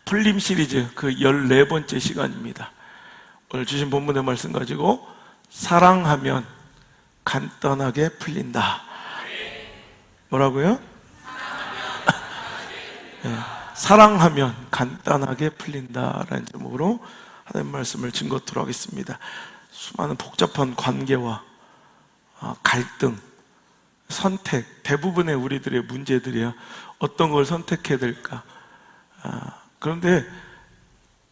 풀림 시리즈 그 14번째 시간입니다. 오늘 주신 본문의 말씀 가지고 사랑하면 간단하게 풀린다. 뭐라고요? 네, 사랑하면 간단하게 풀린다라는 제목으로 하나님 말씀을 증거토록 하겠습니다. 수많은 복잡한 관계와 갈등, 선택, 대부분의 우리들의 문제들이야. 어떤 걸 선택해야 될까? 그런데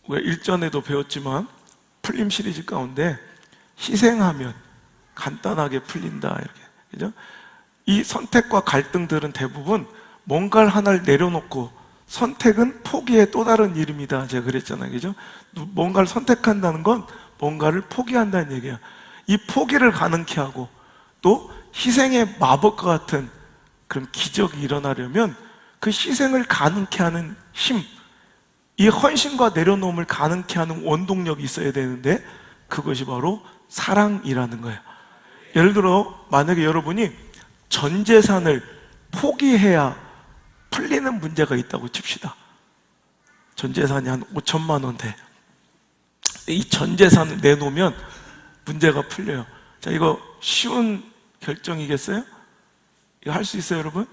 우리가 일전에도 배웠지만 풀림 시리즈 가운데 희생하면 간단하게 풀린다, 이렇게, 그죠? 이 선택과 갈등들은 대부분 뭔가를 하나를 내려놓고, 선택은 포기의 또 다른 이름이다, 제가 그랬잖아요, 그죠? 뭔가를 선택한다는 건 뭔가를 포기한다는 얘기야. 이 포기를 가능케 하고 또 희생의 마법과 같은 그런 기적이 일어나려면 그 희생을 가능케 하는 힘, 이 헌신과 내려놓음을 가능케 하는 원동력이 있어야 되는데, 그것이 바로 사랑이라는 거예요. 예를 들어 만약에 여러분이 전 재산을 포기해야 풀리는 문제가 있다고 칩시다. 전 재산이 한 5천만 원 돼. 이 전 재산을 내놓으면 문제가 풀려요. 자, 이거 쉬운 결정이겠어요? 이거 할 수 있어요, 여러분?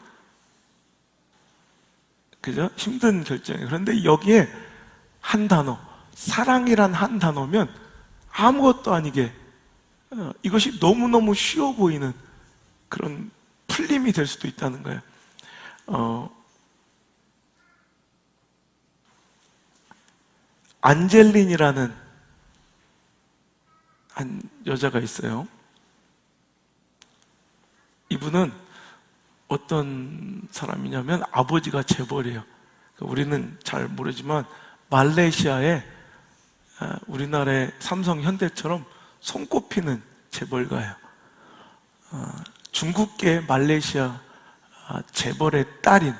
그죠? 힘든 결정이에요. 그런데 여기에 한 단어, 사랑이란 한 단어면 아무것도 아니게 이것이 너무너무 쉬워 보이는 그런 풀림이 될 수도 있다는 거예요. 안젤린이라는 한 여자가 있어요. 이분은 어떤 사람이냐면 아버지가 재벌이에요. 우리는 잘 모르지만 말레이시아에 우리나라의 삼성, 현대처럼 손꼽히는 재벌가예요. 중국계 말레이시아 재벌의 딸인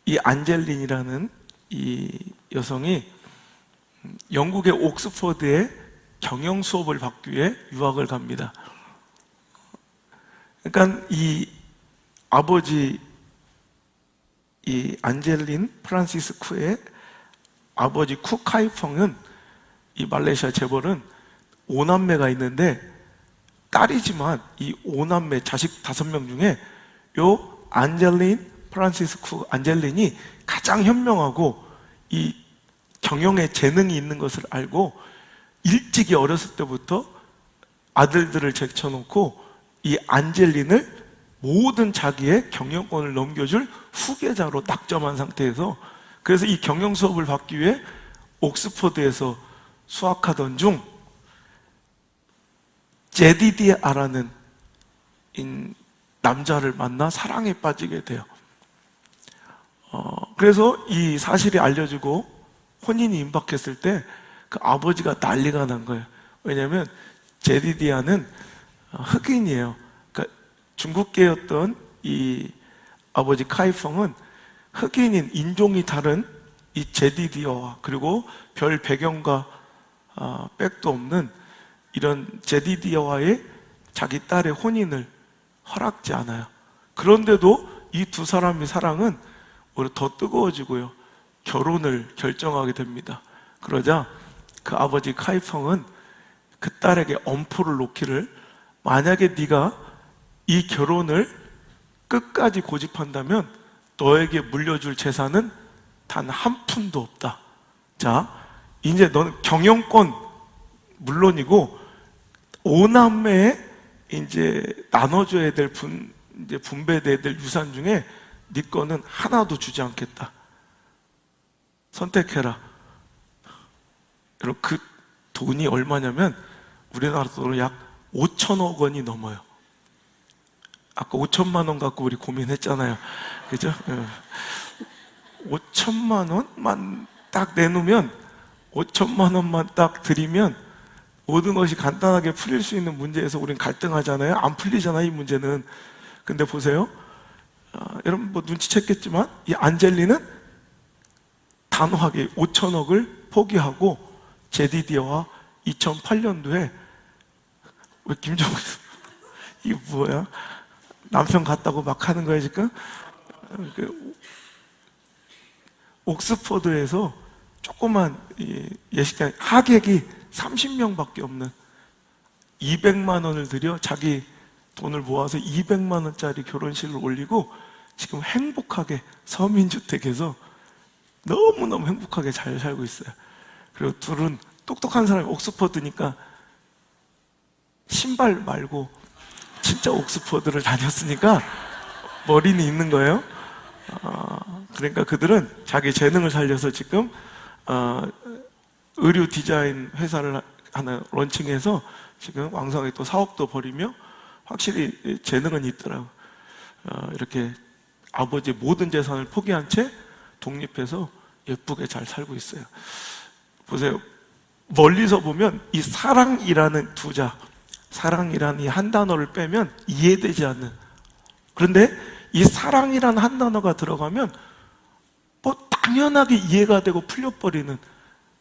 이 안젤린이라는 이 여성이 영국의 옥스퍼드에 경영 수업을 받기 위해 유학을 갑니다. 그러니까 이 아버지, 이 안젤린 프란시스 쿠의 아버지 쿠 카이펑은, 이 말레이시아 재벌은 5남매가 있는데, 딸이지만 이 5남매 자식 5명 중에 요 안젤린 프란시스 쿠 안젤린이 가장 현명하고 이 경영에 재능이 있는 것을 알고 일찍이 어렸을 때부터 아들들을 제쳐놓고 이 안젤린을 모든 자기의 경영권을 넘겨줄 후계자로 낙점한 상태에서, 그래서 이 경영 수업을 받기 위해 옥스퍼드에서 수학하던 중 제디디아라는 남자를 만나 사랑에 빠지게 돼요. 그래서 이 사실이 알려지고 혼인이 임박했을 때 그 아버지가 난리가 난 거예요. 왜냐하면 제디디아는 흑인이에요. 그러니까 중국계였던 이 아버지 카이펑은 흑인인, 인종이 다른 이 제디디아와, 그리고 별 배경과 백도 없는 이런 제디디아와의 자기 딸의 혼인을 허락지 않아요. 그런데도 이 두 사람의 사랑은 오히려 더 뜨거워지고요, 결혼을 결정하게 됩니다. 그러자 그 아버지 카이펑은 그 딸에게 엄포를 놓기를, 만약에 네가 이 결혼을 끝까지 고집한다면 너에게 물려줄 재산은 단 한 푼도 없다. 자, 이제 너는 경영권 물론이고 5남매에 이제 나눠줘야 될 이제 분배돼야 될 유산 중에 네 거는 하나도 주지 않겠다. 선택해라. 여러분, 그 돈이 얼마냐면 우리나라 돈으로 약 5천억 원이 넘어요. 아까 5천만 원 갖고 우리 고민했잖아요, 그죠? 5천만 원만 딱 내놓으면, 5천만 원만 딱 드리면 모든 것이 간단하게 풀릴 수 있는 문제에서 우리는 갈등하잖아요. 안 풀리잖아요, 이 문제는. 근데 보세요, 여러분 뭐 눈치챘겠지만 이 안젤리는 단호하게 5천억을 포기하고 제디디아와 2008년도에, 왜 김정은 이게 뭐야? 남편 같다고 막 하는 거야 지금? 옥스퍼드에서 조그만 예식장 하객이 30명밖에 없는 200만 원을 들여 자기 돈을 모아서 200만 원짜리 결혼식을 올리고 지금 행복하게 서민주택에서 너무너무 행복하게 잘 살고 있어요. 그리고 둘은 똑똑한 사람이 옥스퍼드니까 신발 말고 진짜 옥스퍼드를 다녔으니까 머리는 있는 거예요. 그러니까 그들은 자기 재능을 살려서 지금 의류 디자인 회사를 하나 런칭해서 지금 왕성하게 또 사업도 벌이며 확실히 재능은 있더라고요. 이렇게 아버지의 모든 재산을 포기한 채 독립해서 예쁘게 잘 살고 있어요. 보세요. 멀리서 보면 이 사랑이라는 두자, 사랑이라는 이 한 단어를 빼면 이해되지 않는, 그런데 이 사랑이라는 한 단어가 들어가면 뭐 당연하게 이해가 되고 풀려버리는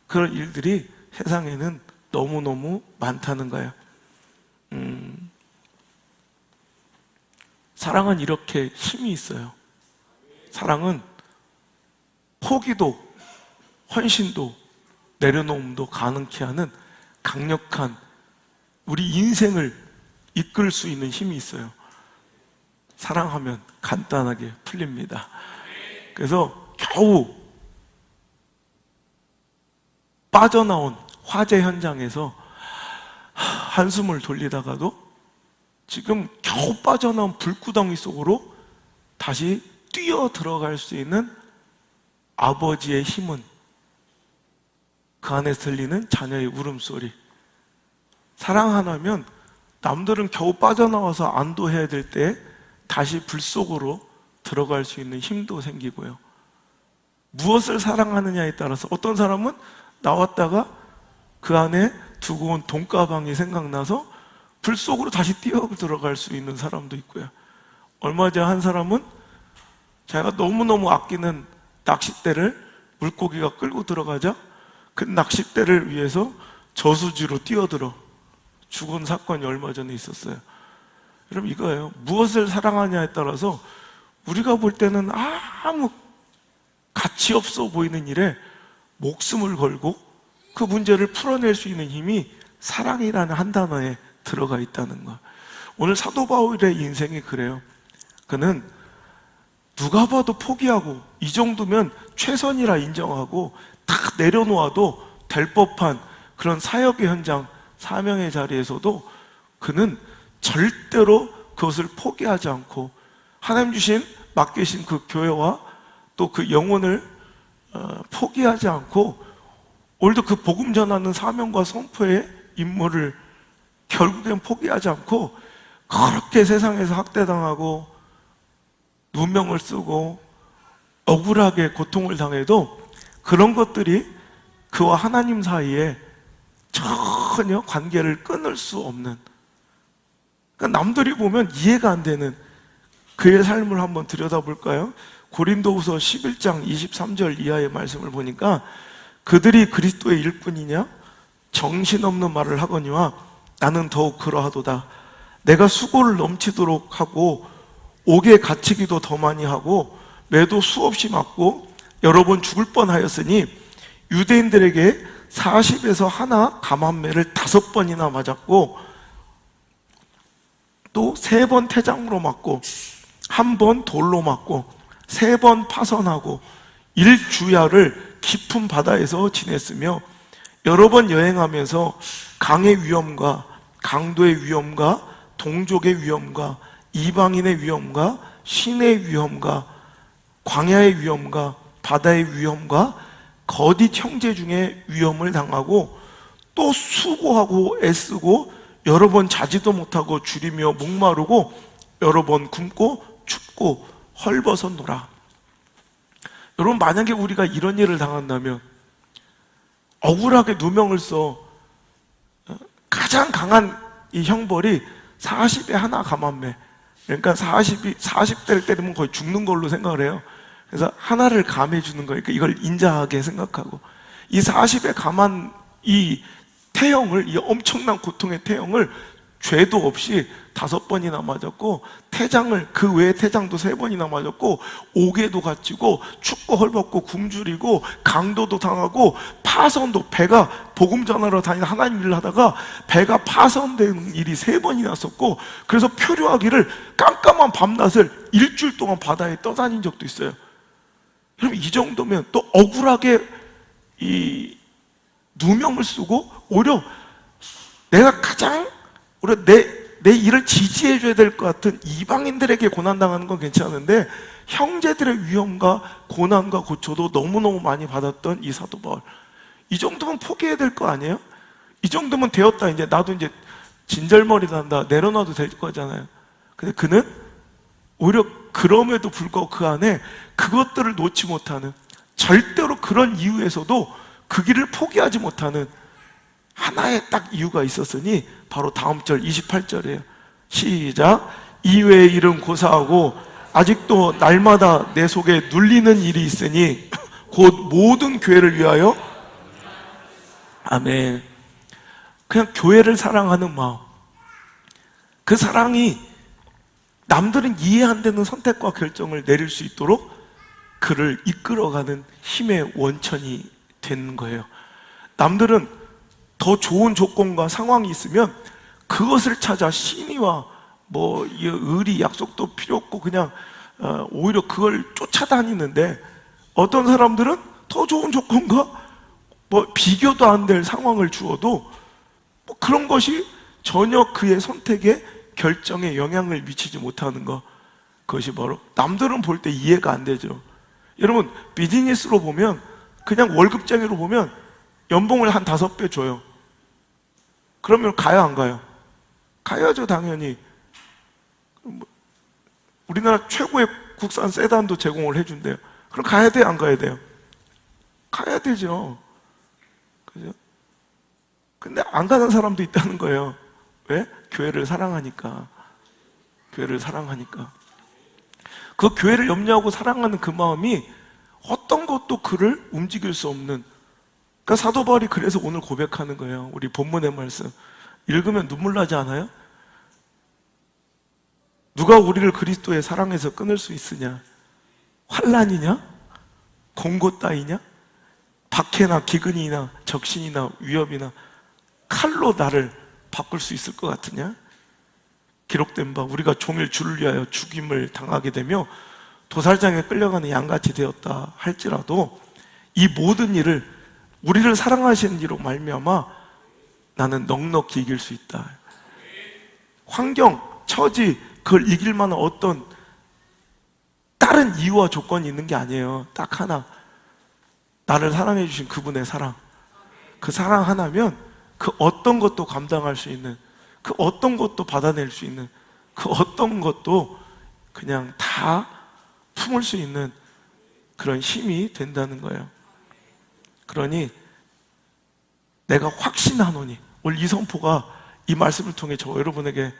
그런 일들이 세상에는 너무너무 많다는 거예요. 사랑은 이렇게 힘이 있어요. 사랑은 포기도 헌신도 내려놓음도 가능케 하는 강력한 우리 인생을 이끌 수 있는 힘이 있어요. 사랑하면 간단하게 풀립니다. 그래서 겨우 빠져나온 화재 현장에서 한숨을 돌리다가도 지금 겨우 빠져나온 불구덩이 속으로 다시 뛰어 들어갈 수 있는 아버지의 힘은 그 안에 들리는 자녀의 울음소리. 사랑 하나면 남들은 겨우 빠져나와서 안도해야 될 때 다시 불 속으로 들어갈 수 있는 힘도 생기고요. 무엇을 사랑하느냐에 따라서 어떤 사람은 나왔다가 그 안에 두고 온 돈가방이 생각나서 불 속으로 다시 뛰어 들어갈 수 있는 사람도 있고요. 얼마 전 한 사람은 자기가 너무너무 아끼는 낚싯대를 물고기가 끌고 들어가자 그 낚싯대를 위해서 저수지로 뛰어들어 죽은 사건이 얼마 전에 있었어요. 여러분 이거예요. 무엇을 사랑하냐에 따라서 우리가 볼 때는 아무 가치 없어 보이는 일에 목숨을 걸고 그 문제를 풀어낼 수 있는 힘이 사랑이라는 한 단어에 들어가 있다는 것. 오늘 사도 바울의 인생이 그래요. 그는 누가 봐도 포기하고 이 정도면 최선이라 인정하고 다 내려놓아도 될 법한 그런 사역의 현장, 사명의 자리에서도 그는 절대로 그것을 포기하지 않고 하나님 주신 맡기신 그 교회와 또 그 영혼을 포기하지 않고 오늘도 그 복음 전하는 사명과 선포의 임무를 결국엔 포기하지 않고 그렇게 세상에서 학대당하고 누명을 쓰고 억울하게 고통을 당해도 그런 것들이 그와 하나님 사이에 전혀 관계를 끊을 수 없는, 그러니까 남들이 보면 이해가 안 되는 그의 삶을 한번 들여다볼까요? 고린도후서 11장 23절 이하의 말씀을 보니까 그들이 그리스도의 일꾼이냐? 정신없는 말을 하거니와 나는 더욱 그러하도다. 내가 수고를 넘치도록 하고 옥에 갇히기도 더 많이 하고 매도 수없이 맞고 여러 번 죽을 뻔하였으니 유대인들에게 40에서 하나 감한매를 5번이나 맞았고 또 3번 태장으로 맞고 1번 돌로 맞고 3번 파선하고 1주야를 깊은 바다에서 지냈으며 여러 번 여행하면서 강의 위험과 강도의 위험과 동족의 위험과 이방인의 위험과 신의 위험과 광야의 위험과 바다의 위험과 거짓 형제 중에 위험을 당하고 또 수고하고 애쓰고 여러 번 자지도 못하고 줄이며 목마르고 여러 번 굶고 춥고 헐벗었노라. 여러분 만약에 우리가 이런 일을 당한다면 억울하게 누명을 써 가장 강한 이 형벌이 40에 하나 감한매, 그러니까 40대를 때리면 거의 죽는 걸로 생각을 해요. 그래서 하나를 감해주는 거니까 이걸 인자하게 생각하고 이 40에 감한 이 태형을, 이 엄청난 고통의 태형을 죄도 없이 5번이나 맞았고, 태장을 그 외에 태장도 3번이나 맞았고, 옥에도 갇히고, 축구 헐벗고 굶주리고, 강도도 당하고, 파선도, 배가 복음 전하러 다니는 하나님 일을 하다가 배가 파선되는 일이 3번이나 있었고, 그래서 표류하기를 깜깜한 밤낮을 일주일 동안 바다에 떠다닌 적도 있어요. 여러분, 이 정도면 또 억울하게 이 누명을 쓰고, 오히려 내가 가장 오히려 내 일을 지지해줘야 될 것 같은 이방인들에게 고난당하는 건 괜찮은데, 형제들의 위험과 고난과 고초도 너무너무 많이 받았던 이 사도 바울, 이 정도면 포기해야 될 거 아니에요? 이 정도면 되었다, 이제 나도 이제 진절머리 난다, 내려놔도 될 거잖아요. 근데 그는 오히려 그럼에도 불구하고 그 안에 그것들을 놓지 못하는, 절대로 그런 이유에서도 그 길을 포기하지 못하는 하나의 딱 이유가 있었으니 바로 다음 절 28절이에요. 시작. 이외의 일은 고사하고 아직도 날마다 내 속에 눌리는 일이 있으니 곧 모든 교회를 위하여. 아멘. 그냥 교회를 사랑하는 마음, 그 사랑이 남들은 이해 안 되는 선택과 결정을 내릴 수 있도록 그를 이끌어가는 힘의 원천이 되는 거예요. 남들은 더 좋은 조건과 상황이 있으면 그것을 찾아 신의와 의리, 약속도 필요 없고 그냥 오히려 그걸 쫓아다니는데, 어떤 사람들은 더 좋은 조건과 비교도 안 될 상황을 주어도 그런 것이 전혀 그의 선택에, 결정에 영향을 미치지 못하는 것, 그것이 바로 남들은 볼 때 이해가 안 되죠. 여러분, 비즈니스로 보면, 그냥 월급쟁이로 보면 연봉을 한 5배 줘요. 그러면 가요, 안 가요? 가야죠, 당연히. 우리나라 최고의 국산 세단도 제공을 해준대요. 그럼 가야 돼요, 안 가야 돼요? 가야 되죠. 그죠? 근데 안 가는 사람도 있다는 거예요. 왜? 교회를 사랑하니까. 교회를 사랑하니까. 그 교회를 염려하고 사랑하는 그 마음이 어떤 것도 그를 움직일 수 없는, 그러니까 사도 바울이 그래서 오늘 고백하는 거예요. 우리 본문의 말씀 읽으면 눈물 나지 않아요? 누가 우리를 그리스도의 사랑에서 끊을 수 있으냐? 환난이냐? 공고 따위냐? 박해나 기근이나 적신이나 위협이나 칼로 나를 바꿀 수 있을 것 같으냐? 기록된 바 우리가 종일 주를 위하여 죽임을 당하게 되며 도살장에 끌려가는 양같이 되었다 할지라도 이 모든 일을 우리를 사랑하시는 이로 말미암아 나는 넉넉히 이길 수 있다. 환경, 처지, 그걸 이길 만한 어떤 다른 이유와 조건이 있는 게 아니에요. 딱 하나, 나를 사랑해 주신 그분의 사랑. 그 사랑 하나면 그 어떤 것도 감당할 수 있는, 그 어떤 것도 받아낼 수 있는, 그 어떤 것도 그냥 다 품을 수 있는 그런 힘이 된다는 거예요. 그러니 내가 확신하노니, 오늘 이 선포가 이 말씀을 통해 저 여러분에게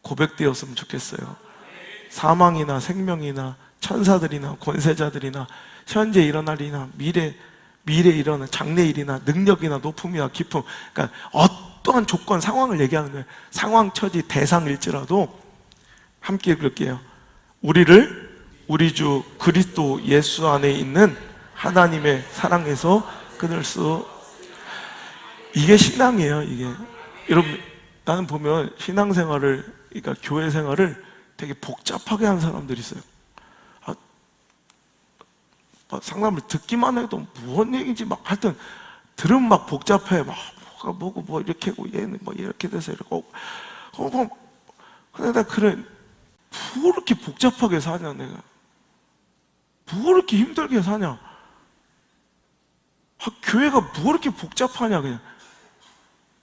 고백되었으면 좋겠어요. 사망이나 생명이나 천사들이나 권세자들이나 현재 일어날 일이나 미래 일어날 장래일이나 능력이나 높음이나 깊음, 그러니까 어떠한 조건, 상황을 얘기하는 거예요. 상황, 처지, 대상일지라도 함께 읽을게요. 우리를 우리 주 그리스도 예수 안에 있는 하나님의 사랑에서 끊을 수. 이게 신앙이에요. 이게 여러분, 나는 보면 신앙생활을, 그러니까 교회 생활을 되게 복잡하게 하는 사람들이 있어요. 상담을 듣기만 해도 무슨 얘기인지 막 하여튼 들으면 막 복잡해. 막 뭐가 뭐고 뭐 이렇게 하고 얘는 뭐 이렇게 돼서 이러고 근데 나 그래, 뭐 이렇게 복잡하게 사냐, 내가 뭐 이렇게 힘들게 사냐, 교회가 뭐 이렇게 복잡하냐. 그냥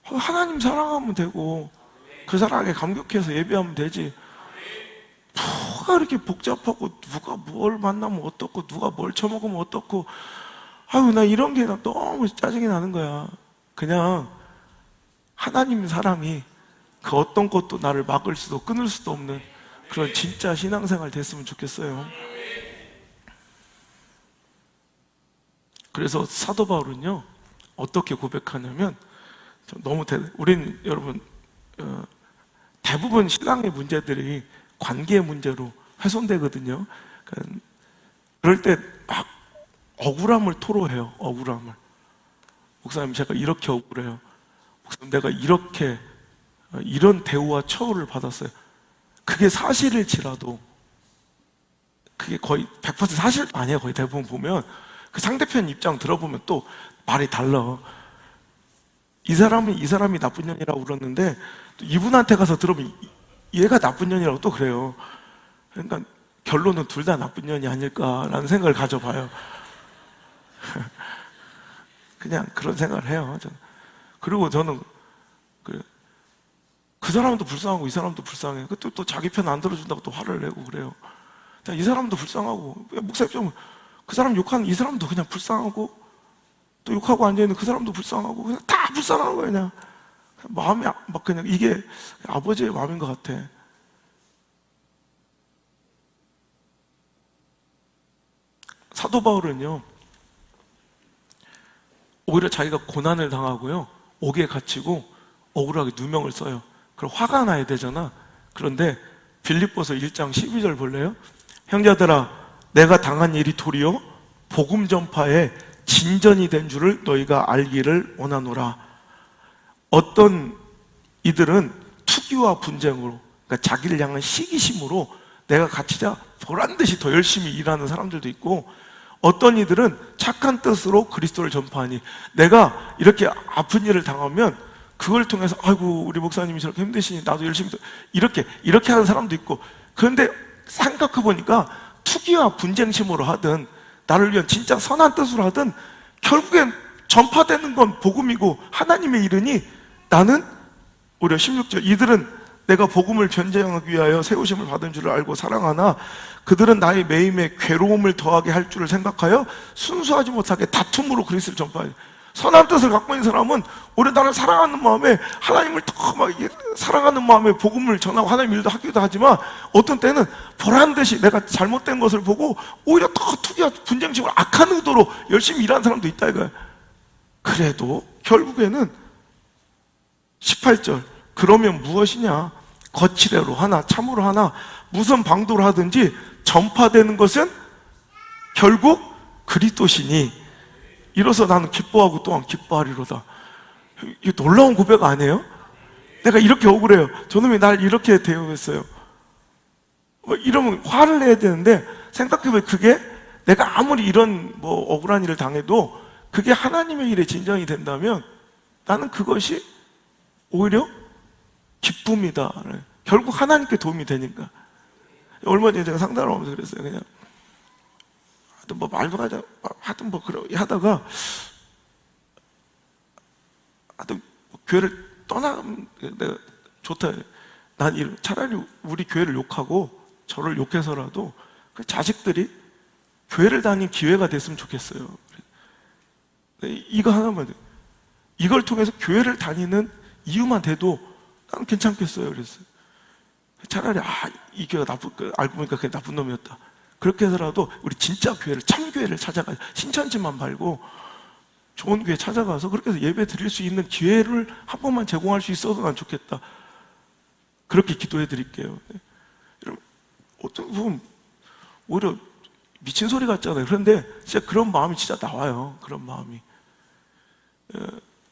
하나님 사랑하면 되고 그 사랑에 감격해서 예배하면 되지, 뭐가 이렇게 복잡하고 누가 뭘 만나면 어떻고 누가 뭘 처먹으면 어떻고. 아유, 나 이런 게 나 너무 짜증이 나는 거야. 그냥 하나님 사랑이 그 어떤 것도 나를 막을 수도 끊을 수도 없는 그런 진짜 신앙생활 됐으면 좋겠어요. 그래서 사도 바울은요 어떻게 고백하냐면, 우린 여러분 대부분 신앙의 문제들이 관계의 문제로 훼손되거든요. 그럴 때 막 억울함을 토로해요. 억울함을. 목사님, 제가 이렇게 억울해요. 목사님, 내가 이렇게 이런 대우와 처우를 받았어요. 그게 사실일지라도 그게 거의 100% 사실도 아니에요. 거의 대부분 보면 그 상대편 입장 들어보면 또 말이 달라. 이 사람이 나쁜 년이라고 그러는데 또 이분한테 가서 들어보면 얘가 나쁜 년이라고 또 그래요. 그러니까 결론은 둘 다 나쁜 년이 아닐까라는 생각을 가져봐요. 그냥 그런 생각을 해요. 저는. 그리고 저는 그 사람도 불쌍하고 이 사람도 불쌍해. 또 자기 편 안 들어준다고 또 화를 내고 그래요. 이 사람도 불쌍하고, 목사님 좀 그 사람 욕하는 이 사람도 그냥 불쌍하고, 또 욕하고 앉아있는 그 사람도 불쌍하고, 그냥 다 불쌍한 거예요. 그냥 마음이 막 그냥 이게 아버지의 마음인 것 같아. 사도 바울은요, 오히려 자기가 고난을 당하고요, 옥에 갇히고 억울하게 누명을 써요. 그럼 화가 나야 되잖아. 그런데 빌립보서 1장 12절 볼래요? 형제들아, 내가 당한 일이 도리어 복음 전파에 진전이 된 줄을 너희가 알기를 원하노라. 어떤 이들은 투기와 분쟁으로, 그러니까 자기를 향한 시기심으로 내가 갇히자 보란듯이 더 열심히 일하는 사람들도 있고, 어떤 이들은 착한 뜻으로 그리스도를 전파하니, 내가 이렇게 아픈 일을 당하면 그걸 통해서 아이고 우리 목사님이 저렇게 힘드시니 나도 열심히 이렇게 하는 사람도 있고. 그런데 생각해 보니까 투기와 분쟁심으로 하든 나를 위한 진짜 선한 뜻으로 하든 결국엔 전파되는 건 복음이고 하나님의 일이니, 나는 오히려 16절, 이들은 내가 복음을 변제하기 위하여 세우심을 받은 줄을 알고 사랑하나 그들은 나의 매임에 괴로움을 더하게 할 줄을 생각하여 순수하지 못하게 다툼으로 그리스도를 전파하니, 선한 뜻을 갖고 있는 사람은 오히려 나를 사랑하는 마음에 하나님을 더 막 사랑하는 마음에 복음을 전하고 하나님 일도 하기도 하지만, 어떤 때는 보란듯이 내가 잘못된 것을 보고 오히려 더 투기와 분쟁심으로 악한 의도로 열심히 일하는 사람도 있다 이거야. 그래도 결국에는 18절, 그러면 무엇이냐? 거칠애로 하나 참으로 하나 무슨 방도로 하든지 전파되는 것은 결국 그리스도시니 이로써 나는 기뻐하고 또한 기뻐하리로다. 이게 놀라운 고백 아니에요? 내가 이렇게 억울해요. 저놈이 날 이렇게 대우했어요. 이러면 화를 내야 되는데, 생각해보면 그게 내가 아무리 이런 억울한 일을 당해도 그게 하나님의 일에 진정이 된다면 나는 그것이 오히려 기쁨이다. 결국 하나님께 도움이 되니까. 얼마 전에 제가 상담을 하면서 그랬어요. 그냥 하여튼 말도 하자, 하여튼 하다가 하여튼 교회를 떠나면 내가 좋다. 난 차라리 우리 교회를 욕하고 저를 욕해서라도 그 자식들이 교회를 다니는 기회가 됐으면 좋겠어요. 이거 하나만, 이걸 통해서 교회를 다니는 이유만 돼도 나는 괜찮겠어요. 그랬어요. 차라리 이 교회가 알고 보니까 그게 나쁜 놈이었다. 그렇게 해서라도 우리 진짜 교회를, 참교회를 찾아가, 신천지만 말고 좋은 교회 찾아가서 그렇게 해서 예배 드릴 수 있는 기회를 한 번만 제공할 수 있어도 난 좋겠다. 그렇게 기도해 드릴게요. 어떻게 보면 오히려 미친 소리 같잖아요. 그런데 진짜 그런 마음이 진짜 나와요. 그런 마음이.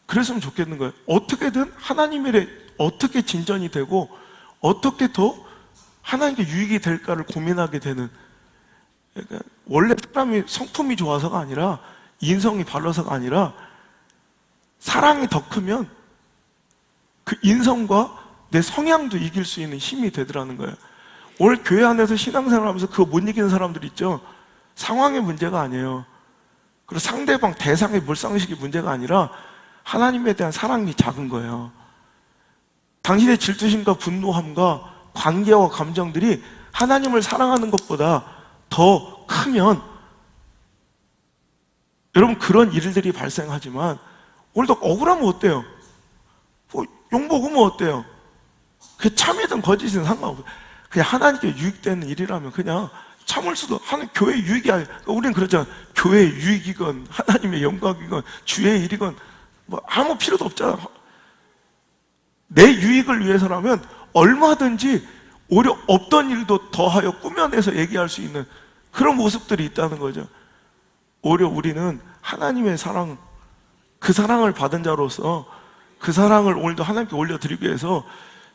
그랬으면 좋겠는 거예요. 어떻게든 하나님의 일에 어떻게 진전이 되고 어떻게 더 하나님께 유익이 될까를 고민하게 되는, 그러니까 원래 사람이 성품이 좋아서가 아니라, 인성이 발라서가 아니라, 사랑이 더 크면 그 인성과 내 성향도 이길 수 있는 힘이 되더라는 거예요. 오늘 교회 안에서 신앙생활 하면서 그거 못 이기는 사람들 있죠. 상황의 문제가 아니에요. 그리고 상대방, 대상의 몰상식이 문제가 아니라 하나님에 대한 사랑이 작은 거예요. 당신의 질투심과 분노함과 관계와 감정들이 하나님을 사랑하는 것보다 더 크면, 여러분 그런 일들이 발생하지만 오늘도 억울하면 어때요? 욕먹으면 어때요? 그게 참이든 거짓이든 상관없어요. 그냥 하나님께 유익되는 일이라면 그냥 참을 수도, 교회 유익이 아니라, 우리는 그러잖아. 교회 유익이건 하나님의 영광이건 주의 일이건 아무 필요도 없잖아. 내 유익을 위해서라면 얼마든지 오히려 없던 일도 더하여 꾸며내서 얘기할 수 있는 그런 모습들이 있다는 거죠. 오히려 우리는 하나님의 사랑, 그 사랑을 받은 자로서 그 사랑을 오늘도 하나님께 올려드리기 위해서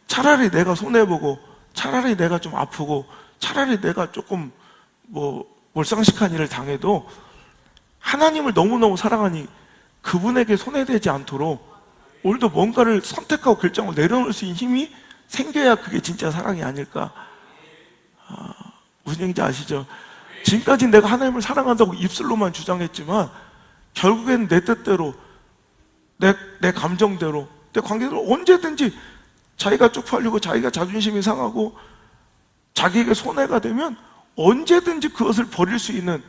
차라리 내가 손해보고, 차라리 내가 좀 아프고, 차라리 내가 조금 몰상식한 일을 당해도 하나님을 너무너무 사랑하니 그분에게 손해되지 않도록 오늘도 뭔가를 선택하고 결정을 내려놓을 수 있는 힘이 생겨야 그게 진짜 사랑이 아닐까. 무슨 얘기인지 아시죠? 지금까지 내가 하나님을 사랑한다고 입술로만 주장했지만 결국엔 내 뜻대로, 내 감정대로, 내 관계대로 언제든지 자기가 쪽팔리고 자기가 자존심이 상하고 자기에게 손해가 되면 언제든지 그것을 버릴 수 있는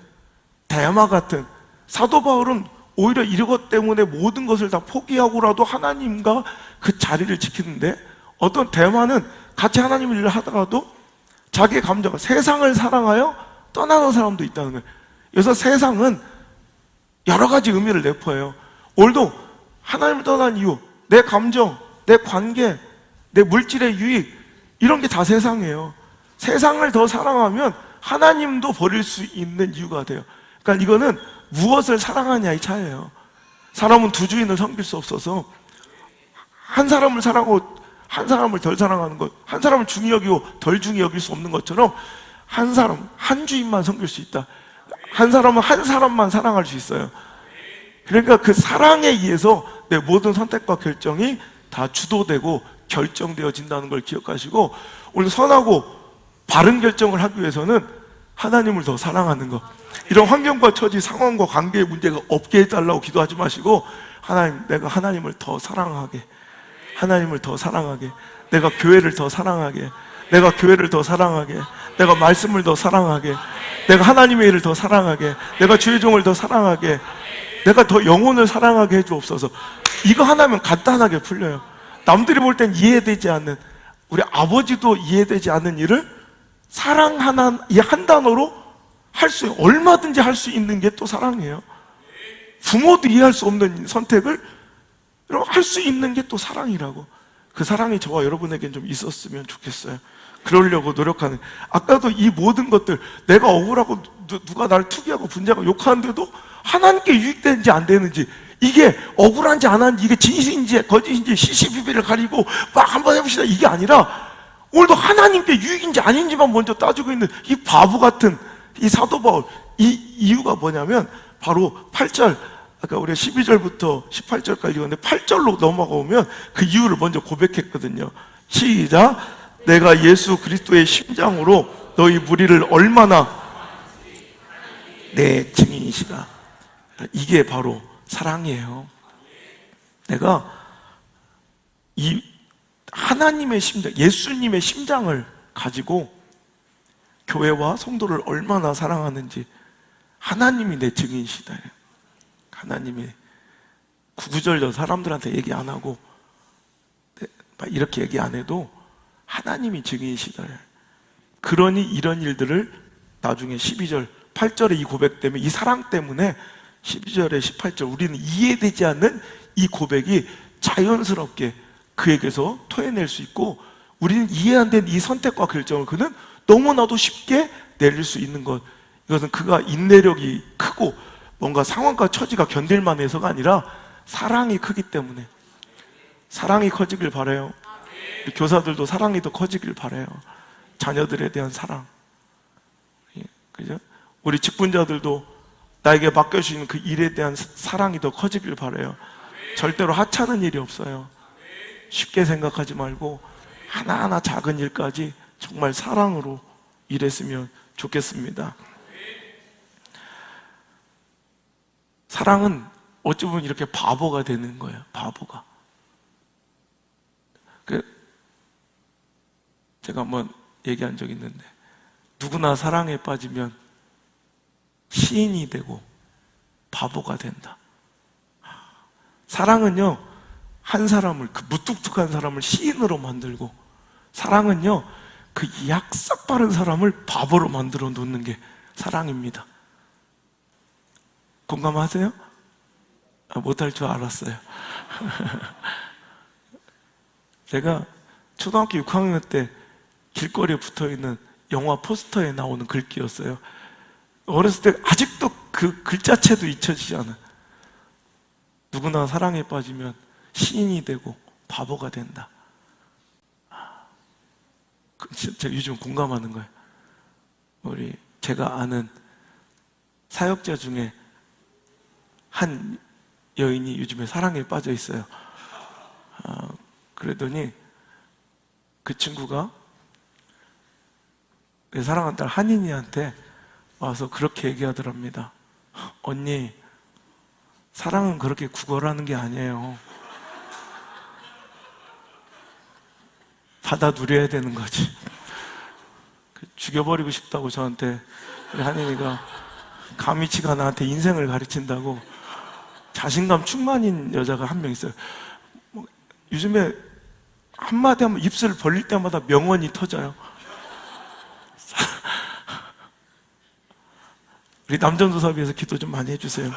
대마 같은, 사도 바울은 오히려 이것 때문에 모든 것을 다 포기하고라도 하나님과 그 자리를 지키는데, 어떤 대마는 같이 하나님 일을 하다가도 자기의 감정, 세상을 사랑하여 떠나는 사람도 있다는 거예요. 그래서 세상은 여러 가지 의미를 내포해요. 오늘도 하나님을 떠난 이유, 내 감정, 내 관계, 내 물질의 유익, 이런 게 다 세상이에요. 세상을 더 사랑하면 하나님도 버릴 수 있는 이유가 돼요. 그러니까 이거는 무엇을 사랑하냐 이 차이예요. 사람은 두 주인을 섬길 수 없어서 한 사람을 사랑하고 한 사람을 덜 사랑하는 것, 한 사람을 중히 여기고 덜 중히 여길 수 없는 것처럼 한 사람, 한 주인만 섬길 수 있다. 한 사람은 한 사람만 사랑할 수 있어요. 그러니까 그 사랑에 의해서 내 모든 선택과 결정이 다 주도되고 결정되어진다는 걸 기억하시고, 오늘 선하고 바른 결정을 하기 위해서는 하나님을 더 사랑하는 것, 이런 환경과 처지, 상황과 관계의 문제가 없게 해달라고 기도하지 마시고, 하나님, 내가 하나님을 더 사랑하게, 하나님을 더 사랑하게, 내가 교회를 더 사랑하게, 내가 교회를 더 사랑하게, 내가 말씀을 더 사랑하게, 내가 하나님의 일을 더 사랑하게, 내가 주의 종을 더 사랑하게, 내가 더 영혼을 사랑하게 해주옵소서. 이거 하나면 간단하게 풀려요. 남들이 볼 땐 이해되지 않는, 우리 아버지도 이해되지 않는 일을 사랑 이 한 단어로 얼마든지 할 수 있는 게 또 사랑이에요. 부모도 이해할 수 없는 선택을 할 수 있는 게 또 사랑이라고. 그 사랑이 저와 여러분에겐 좀 있었으면 좋겠어요. 그러려고 노력하는. 아까도 이 모든 것들, 내가 억울하고 누가 나를 투기하고 분쟁하고 욕하는데도 하나님께 유익되는지 안 되는지, 이게 억울한지 안 한지, 이게 진실인지 거짓인지 시시비비를 가리고 막 한번 해봅시다, 이게 아니라 오늘도 하나님께 유익인지 아닌지만 먼저 따지고 있는 이 바보 같은 이 사도 바울. 이 이유가 뭐냐면 바로 8절, 아까 우리가 12절부터 18절까지 읽었는데 8절로 넘어가 보면 그 이유를 먼저 고백했거든요. 시작. 내가 예수 그리스도의 심장으로 너희 무리를 얼마나 내 증인이시다. 이게 바로 사랑이에요. 내가 이 하나님의 심장, 예수님의 심장을 가지고 교회와 성도를 얼마나 사랑하는지 하나님이 내 증인이시다. 하나님이 구구절절 사람들한테 얘기 안 하고 이렇게 얘기 안 해도 하나님이 증인이시다. 그러니 이런 일들을 나중에 12절, 8절에 이 고백 때문에, 이 사랑 때문에 12절에 18절 우리는 이해되지 않는 이 고백이 자연스럽게 그에게서 토해낼 수 있고, 우리는 이해 안 된 이 선택과 결정을 그는 너무나도 쉽게 내릴 수 있는 것. 이것은 그가 인내력이 크고 뭔가 상황과 처지가 견딜만 해서가 아니라 사랑이 크기 때문에. 사랑이 커지길 바라요. 우리 교사들도 사랑이 더 커지길 바라요. 자녀들에 대한 사랑. 그죠? 우리 직분자들도 나에게 맡겨주시는 그 일에 대한 사랑이 더 커지길 바라요. 절대로 하찮은 일이 없어요. 쉽게 생각하지 말고 하나하나 작은 일까지 정말 사랑으로 일했으면 좋겠습니다. 사랑은 어찌 보면 이렇게 바보가 되는 거예요. 바보가. 제가 한번 얘기한 적이 있는데, 누구나 사랑에 빠지면 시인이 되고 바보가 된다. 사랑은요, 한 사람을, 그 무뚝뚝한 사람을 시인으로 만들고, 사랑은요, 그 약삭 빠른 사람을 바보로 만들어 놓는 게 사랑입니다. 공감하세요? 못할 줄 알았어요. 제가 초등학교 6학년 때 길거리에 붙어있는 영화 포스터에 나오는 글귀였어요. 어렸을 때 아직도 그 글자체도 잊혀지지 않아요. 누구나 사랑에 빠지면 시인이 되고 바보가 된다. 제가 요즘 공감하는 거예요. 제가 아는 사역자 중에 한 여인이 요즘에 사랑에 빠져 있어요. 그러더니 그 친구가 내 사랑하는 딸 한인이한테 와서 그렇게 얘기하더랍니다. 언니, 사랑은 그렇게 구걸하는 게 아니에요. 받아 누려야 되는 거지. 죽여버리고 싶다고 저한테 우리 한인이가 가미치가 나한테 인생을 가르친다고 자신감 충만인 여자가 한 명 있어요. 요즘에 한마디 하면 입술 벌릴 때마다 명언이 터져요. 우리 남전도사비에서 기도 좀 많이 해주세요.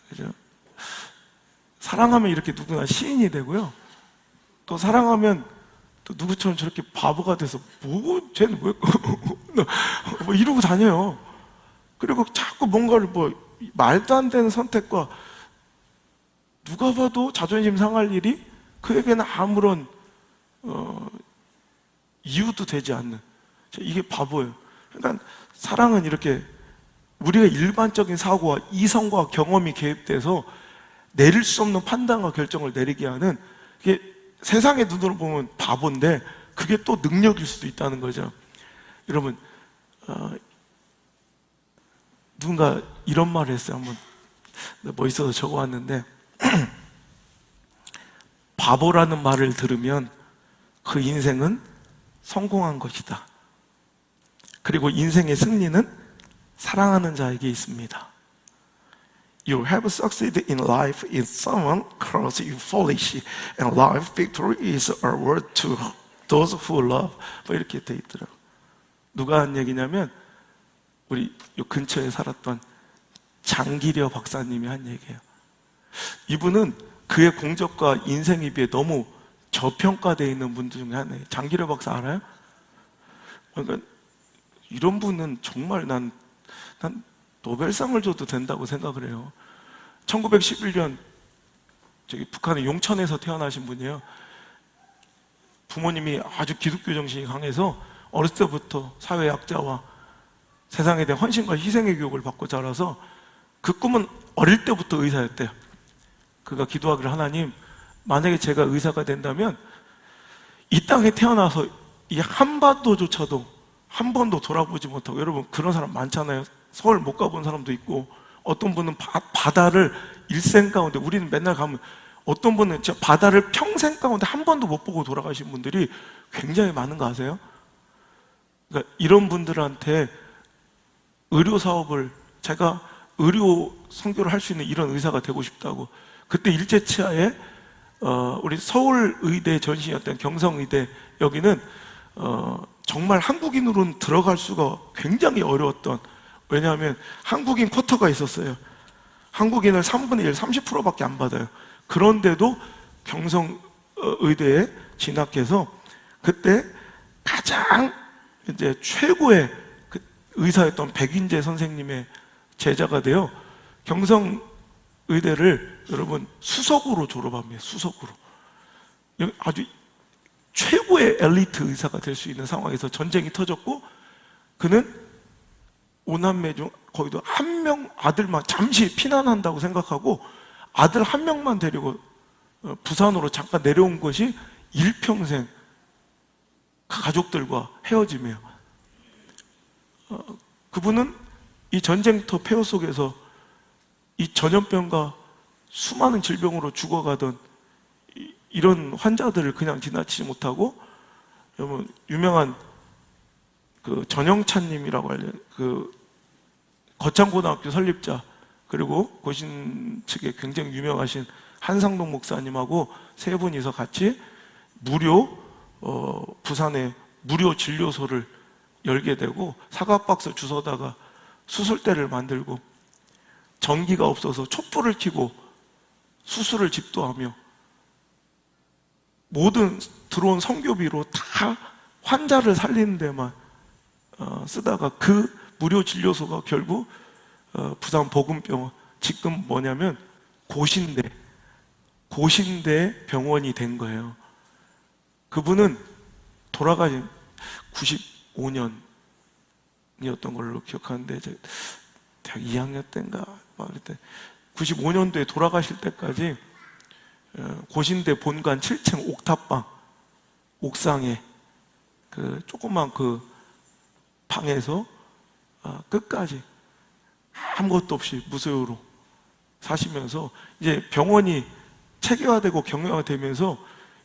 그죠? 사랑하면 이렇게 누구나 시인이 되고요. 또 사랑하면 또 누구처럼 저렇게 바보가 돼서 쟤는 왜 뭐 이러고 다녀요. 그리고 자꾸 뭔가를 말도 안 되는 선택과 누가 봐도 자존심 상할 일이 그에게는 아무런 이유도 되지 않는, 이게 바보예요. 그러니까 사랑은 이렇게 우리가 일반적인 사고와 이성과 경험이 개입돼서 내릴 수 없는 판단과 결정을 내리게 하는, 이게 세상의 눈으로 보면 바보인데 그게 또 능력일 수도 있다는 거죠. 여러분, 누군가 이런 말을 했어요. 한번 멋있어서 적어왔는데 바보라는 말을 들으면 그 인생은 성공한 것이다. 그리고 인생의 승리는 사랑하는 자에게 있습니다. You have succeeded in life if someone calls you foolish, and life victory is a word to those who love. 뭐 이렇게 돼 있더라고요. 누가 한 얘기냐면 우리 요 근처에 살았던 장기려 박사님이 한 얘기예요. 이분은 그의 공적과 인생에 비해 너무 저평가되어 있는 분들 중에 하나예요. 장기려 박사 알아요? 그러니까 이런 분은 정말 난 노벨상을 줘도 된다고 생각을 해요. 1911년 북한의 용천에서 태어나신 분이에요. 부모님이 아주 기독교 정신이 강해서 어렸을 때부터 사회 약자와 세상에 대한 헌신과 희생의 교육을 받고 자라서 그 꿈은 어릴 때부터 의사였대요. 그가 기도하기를, 하나님, 만약에 제가 의사가 된다면 이 땅에 태어나서 이 한반도조차도 한 번도 돌아보지 못하고, 여러분 그런 사람 많잖아요. 서울 못 가본 사람도 있고, 어떤 분은 바다를 일생 가운데, 우리는 맨날 가면, 어떤 분은 진짜 바다를 평생 가운데 한 번도 못 보고 돌아가신 분들이 굉장히 많은 거 아세요? 그러니까 이런 분들한테 의료 사업을, 제가 의료 선교를 할 수 있는 이런 의사가 되고 싶다고. 그때 일제치하에 우리 서울의대 전신이었던 경성의대, 여기는 정말 한국인으로는 들어갈 수가 굉장히 어려웠던, 왜냐하면 한국인 쿼터가 있었어요. 한국인을 3분의 1, 30%밖에 안 받아요. 그런데도 경성의대에 진학해서 그때 가장 이제 최고의 그 의사였던 백인재 선생님의 제자가 되어 경성의대를 여러분 수석으로 졸업합니다. 수석으로. 아주 최고의 엘리트 의사가 될 수 있는 상황에서 전쟁이 터졌고, 그는 5남매 중 거기도 한 명 아들만 잠시 피난한다고 생각하고 아들 한 명만 데리고 부산으로 잠깐 내려온 것이 일평생 가족들과 헤어짐이에요. 그분은 이 전쟁터 폐허 속에서 이 전염병과 수많은 질병으로 죽어가던 이런 환자들을 그냥 지나치지 못하고, 여러분 유명한 그 전영찬님이라고 알려요. 그 거창고등학교 설립자, 그리고 고신 측에 굉장히 유명하신 한상동 목사님하고 세 분이서 같이 무료 부산에 무료 진료소를 열게 되고, 사과박스 주워다가 수술대를 만들고, 전기가 없어서 촛불을 켜고 수술을 집도하며, 모든 들어온 성교비로 다 환자를 살리는 데만 쓰다가 그 무료 진료소가 결국 부산 보건병원, 지금 뭐냐면 고신대 병원이 된 거예요. 그분은 돌아가신 95년이었던 걸로 기억하는데, 제가 대학 2학년 때인가 그때 95년도에 돌아가실 때까지 고신대 본관 7층 옥탑방 옥상에 그 조그만 그 방에서 끝까지 아무것도 없이 무소유로 사시면서, 이제 병원이 체계화되고 경영화되면서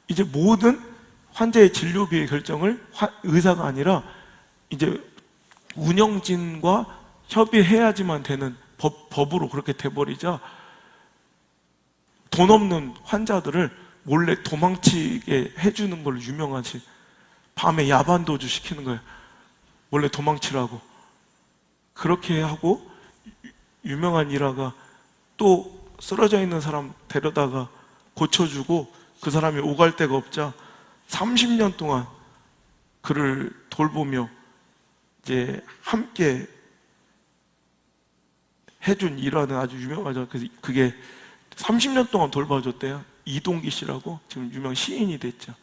이제 모든 환자의 진료비의 결정을 의사가 아니라 이제 운영진과 협의해야지만 되는 법으로 그렇게 돼버리자, 돈 없는 환자들을 몰래 도망치게 해주는 걸로 유명하지. 밤에 야반 도주 시키는 거예요. 몰래 도망치라고. 그렇게 하고 유명한 일화가, 또 쓰러져 있는 사람 데려다가 고쳐주고 그 사람이 오갈 데가 없자 30년 동안 그를 돌보며 이제 함께 해준 일화는 아주 유명하죠. 그래서 그게 30년 동안 돌봐줬대요. 이동기 씨라고 지금 유명 시인이 됐죠.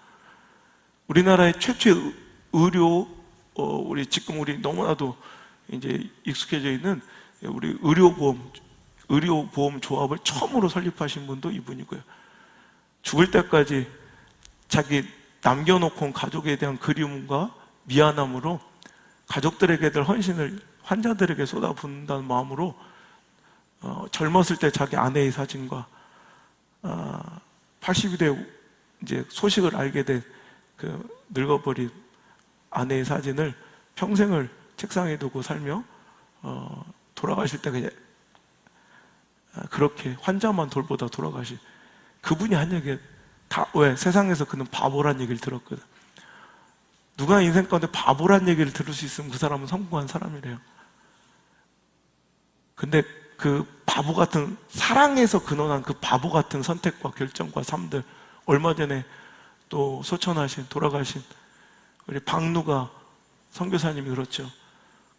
우리나라의 최초의 의료, 지금 우리 너무나도 이제 익숙해져 있는 우리 의료보험 조합을 처음으로 설립하신 분도 이분이고요. 죽을 때까지 자기 남겨놓고 온 가족에 대한 그리움과 미안함으로 가족들에게 될 헌신을 환자들에게 쏟아붓는다는 마음으로 젊었을 때 자기 아내의 사진과 82대 이제 소식을 알게 된 그 늙어버린 아내의 사진을 평생을 책상에 두고 살며 돌아가실 때 그냥 그렇게 환자만 돌보다 돌아가신 그분이 한 얘기, 왜 세상에서 그는 바보란 얘기를 들었거든. 누가 인생 가운데 바보란 얘기를 들을 수 있으면 그 사람은 성공한 사람이래요. 근데 그 바보 같은, 사랑에서 근원한 그 바보 같은 선택과 결정과 삶들, 얼마 전에 또 소천하신, 돌아가신 우리 박누가 선교사님이 그렇죠.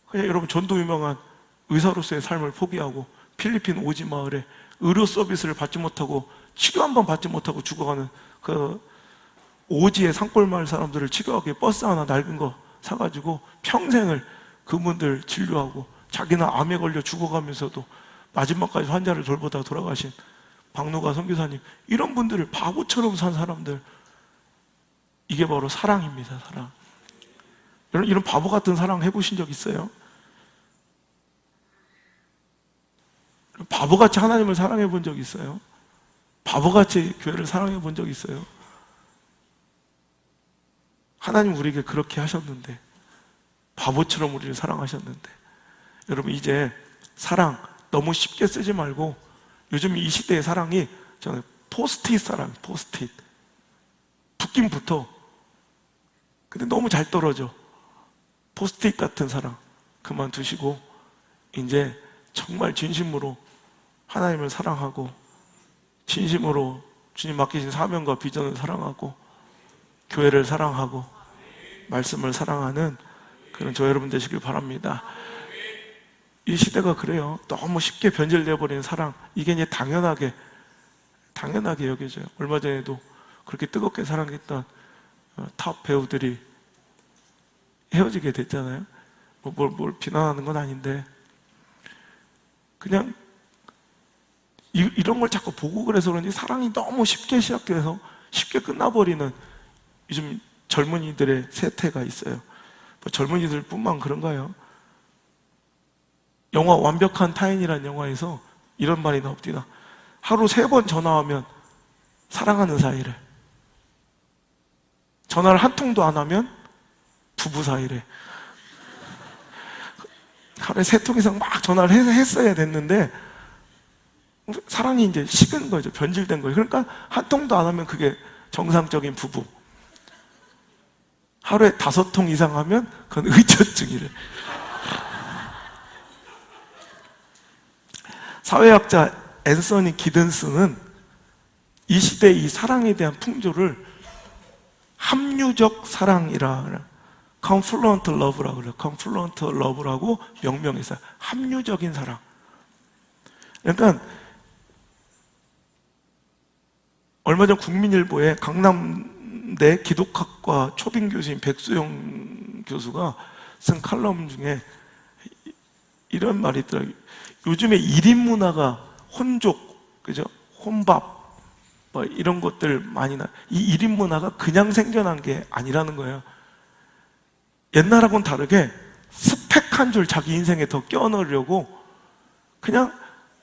그냥 여러분, 전도 유명한 의사로서의 삶을 포기하고 필리핀 오지 마을에 의료 서비스를 받지 못하고 치료 한 번 받지 못하고 죽어가는 그 오지의 산골마을 사람들을 치료하기 위해 버스 하나 낡은 거 사가지고 평생을 그분들 진료하고, 자기는 암에 걸려 죽어가면서도 마지막까지 환자를 돌보다 돌아가신 박노가 선교사님, 이런 분들을 바보처럼 산 사람들, 이게 바로 사랑입니다. 사랑. 여러분, 이런 바보 같은 사랑 해보신 적 있어요? 바보같이 하나님을 사랑해 본 적 있어요? 바보같이 교회를 사랑해 본 적 있어요? 하나님 우리에게 그렇게 하셨는데, 바보처럼 우리를 사랑하셨는데, 여러분 이제 사랑 너무 쉽게 쓰지 말고, 요즘 이 시대의 사랑이 저는 포스트잇 사랑, 포스트잇. 붙긴 붙어. 근데 너무 잘 떨어져. 포스트잇 같은 사랑 그만두시고 이제 정말 진심으로 하나님을 사랑하고, 진심으로 주님 맡기신 사명과 비전을 사랑하고, 교회를 사랑하고, 말씀을 사랑하는 그런 저 여러분 되시길 바랍니다. 이 시대가 그래요. 너무 쉽게 변질되어 버리는 사랑, 이게 이제 당연하게 여겨져요. 얼마 전에도 그렇게 뜨겁게 사랑했던 탑 배우들이 헤어지게 됐잖아요. 뭘 비난하는 건 아닌데, 그냥 이런 걸 자꾸 보고 그래서 그런지 사랑이 너무 쉽게 시작돼서 쉽게 끝나버리는 요즘 젊은이들의 세태가 있어요. 뭐 젊은이들 뿐만 그런가요? 영화 완벽한 타인이라는 영화에서 이런 말이 나옵니다. 하루 3번 전화하면 사랑하는 사이래. 전화를 한 통도 안 하면 부부 사이래. 하루에 3통 이상 막 전화를 했어야 됐는데 사랑이 이제 식은 거죠. 변질된 거예요. 그러니까 한 통도 안 하면 그게 정상적인 부부. 하루에 5통 이상 하면 그건 의처증이래. 사회학자 앤서니 기든스는 이 시대의 이 사랑에 대한 풍조를 합류적 사랑이라, confluent love라고 그래요. confluent love라고 명명했어요. 합류적인 사랑. 그러니까 얼마 전 국민일보에 강남대 기독학과 초빙 교수인 백수영 교수가 쓴 칼럼 중에 이런 말이 있더라고요. 요즘에 1인 문화가 혼족, 그죠? 혼밥, 뭐 이런 것들 많이 이 1인 문화가 그냥 생겨난 게 아니라는 거예요. 옛날하고는 다르게 스펙 한 줄 자기 인생에 더 껴넣으려고 그냥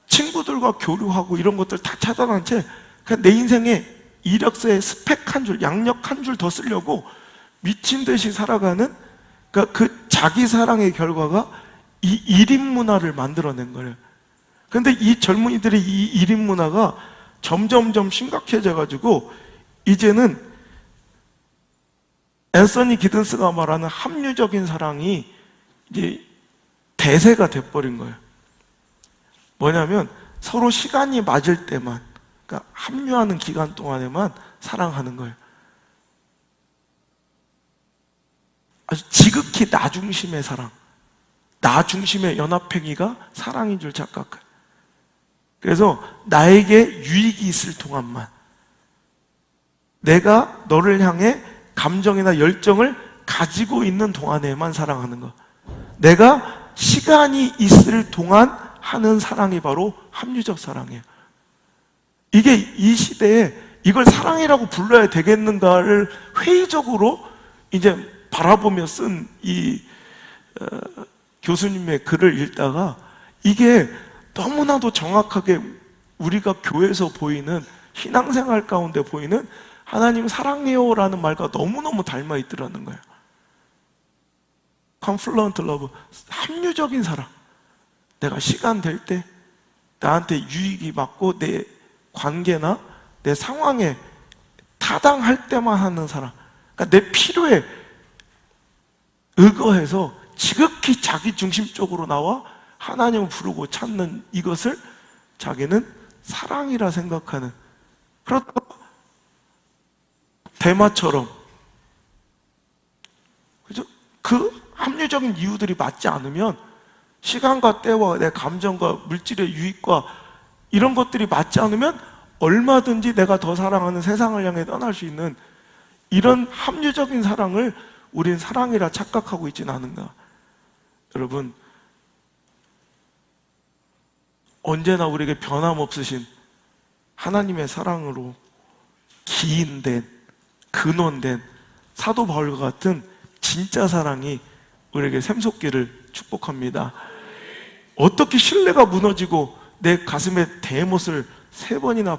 친구들과 교류하고 이런 것들 다 차단한 채 그냥 내 인생에 이력서에 스펙 한 줄, 양력 한 줄 더 쓰려고 미친 듯이 살아가는, 그러니까 그 자기 사랑의 결과가 이 1인 문화를 만들어낸 거예요. 그런데 이 젊은이들의 이 1인 문화가 점점점 심각해져 가지고 이제는 앤서니 기든스가 말하는 합류적인 사랑이 이제 대세가 돼버린 거예요. 뭐냐면 서로 시간이 맞을 때만, 그러니까 합류하는 기간 동안에만 사랑하는 거예요. 아주 지극히 나 중심의 사랑, 나 중심의 연합행위가 사랑인 줄 착각해요. 그래서 나에게 유익이 있을 동안만, 내가 너를 향해 감정이나 열정을 가지고 있는 동안에만 사랑하는 것, 내가 시간이 있을 동안 하는 사랑이 바로 합리적 사랑이에요. 이게 이 시대에 이걸 사랑이라고 불러야 되겠는가를 회의적으로 이제 바라보며 쓴 이 교수님의 글을 읽다가 이게 너무나도 정확하게 우리가 교회에서 보이는 신앙생활 가운데 보이는 하나님 사랑해요라는 말과 너무너무 닮아 있더라는 거예요. confluent love, 합류적인 사랑. 내가 시간 될 때 나한테 유익이 맞고 내 관계나 내 상황에 타당할 때만 하는 사랑. 그러니까 내 필요에 의거해서 지극히 자기 중심적으로 나와 하나님을 부르고 찾는 이것을 자기는 사랑이라 생각하는, 그렇다고 대마처럼, 그죠? 그 합리적인 이유들이 맞지 않으면, 시간과 때와 내 감정과 물질의 유익과 이런 것들이 맞지 않으면 얼마든지 내가 더 사랑하는 세상을 향해 떠날 수 있는 이런 합리적인 사랑을 우린 사랑이라 착각하고 있지는 않은가. 여러분, 언제나 우리에게 변함없으신 하나님의 사랑으로 기인된, 근원된 사도 바울과 같은 진짜 사랑이 우리에게 샘솟기를 축복합니다. 어떻게 신뢰가 무너지고 내 가슴에 대못을 3번이나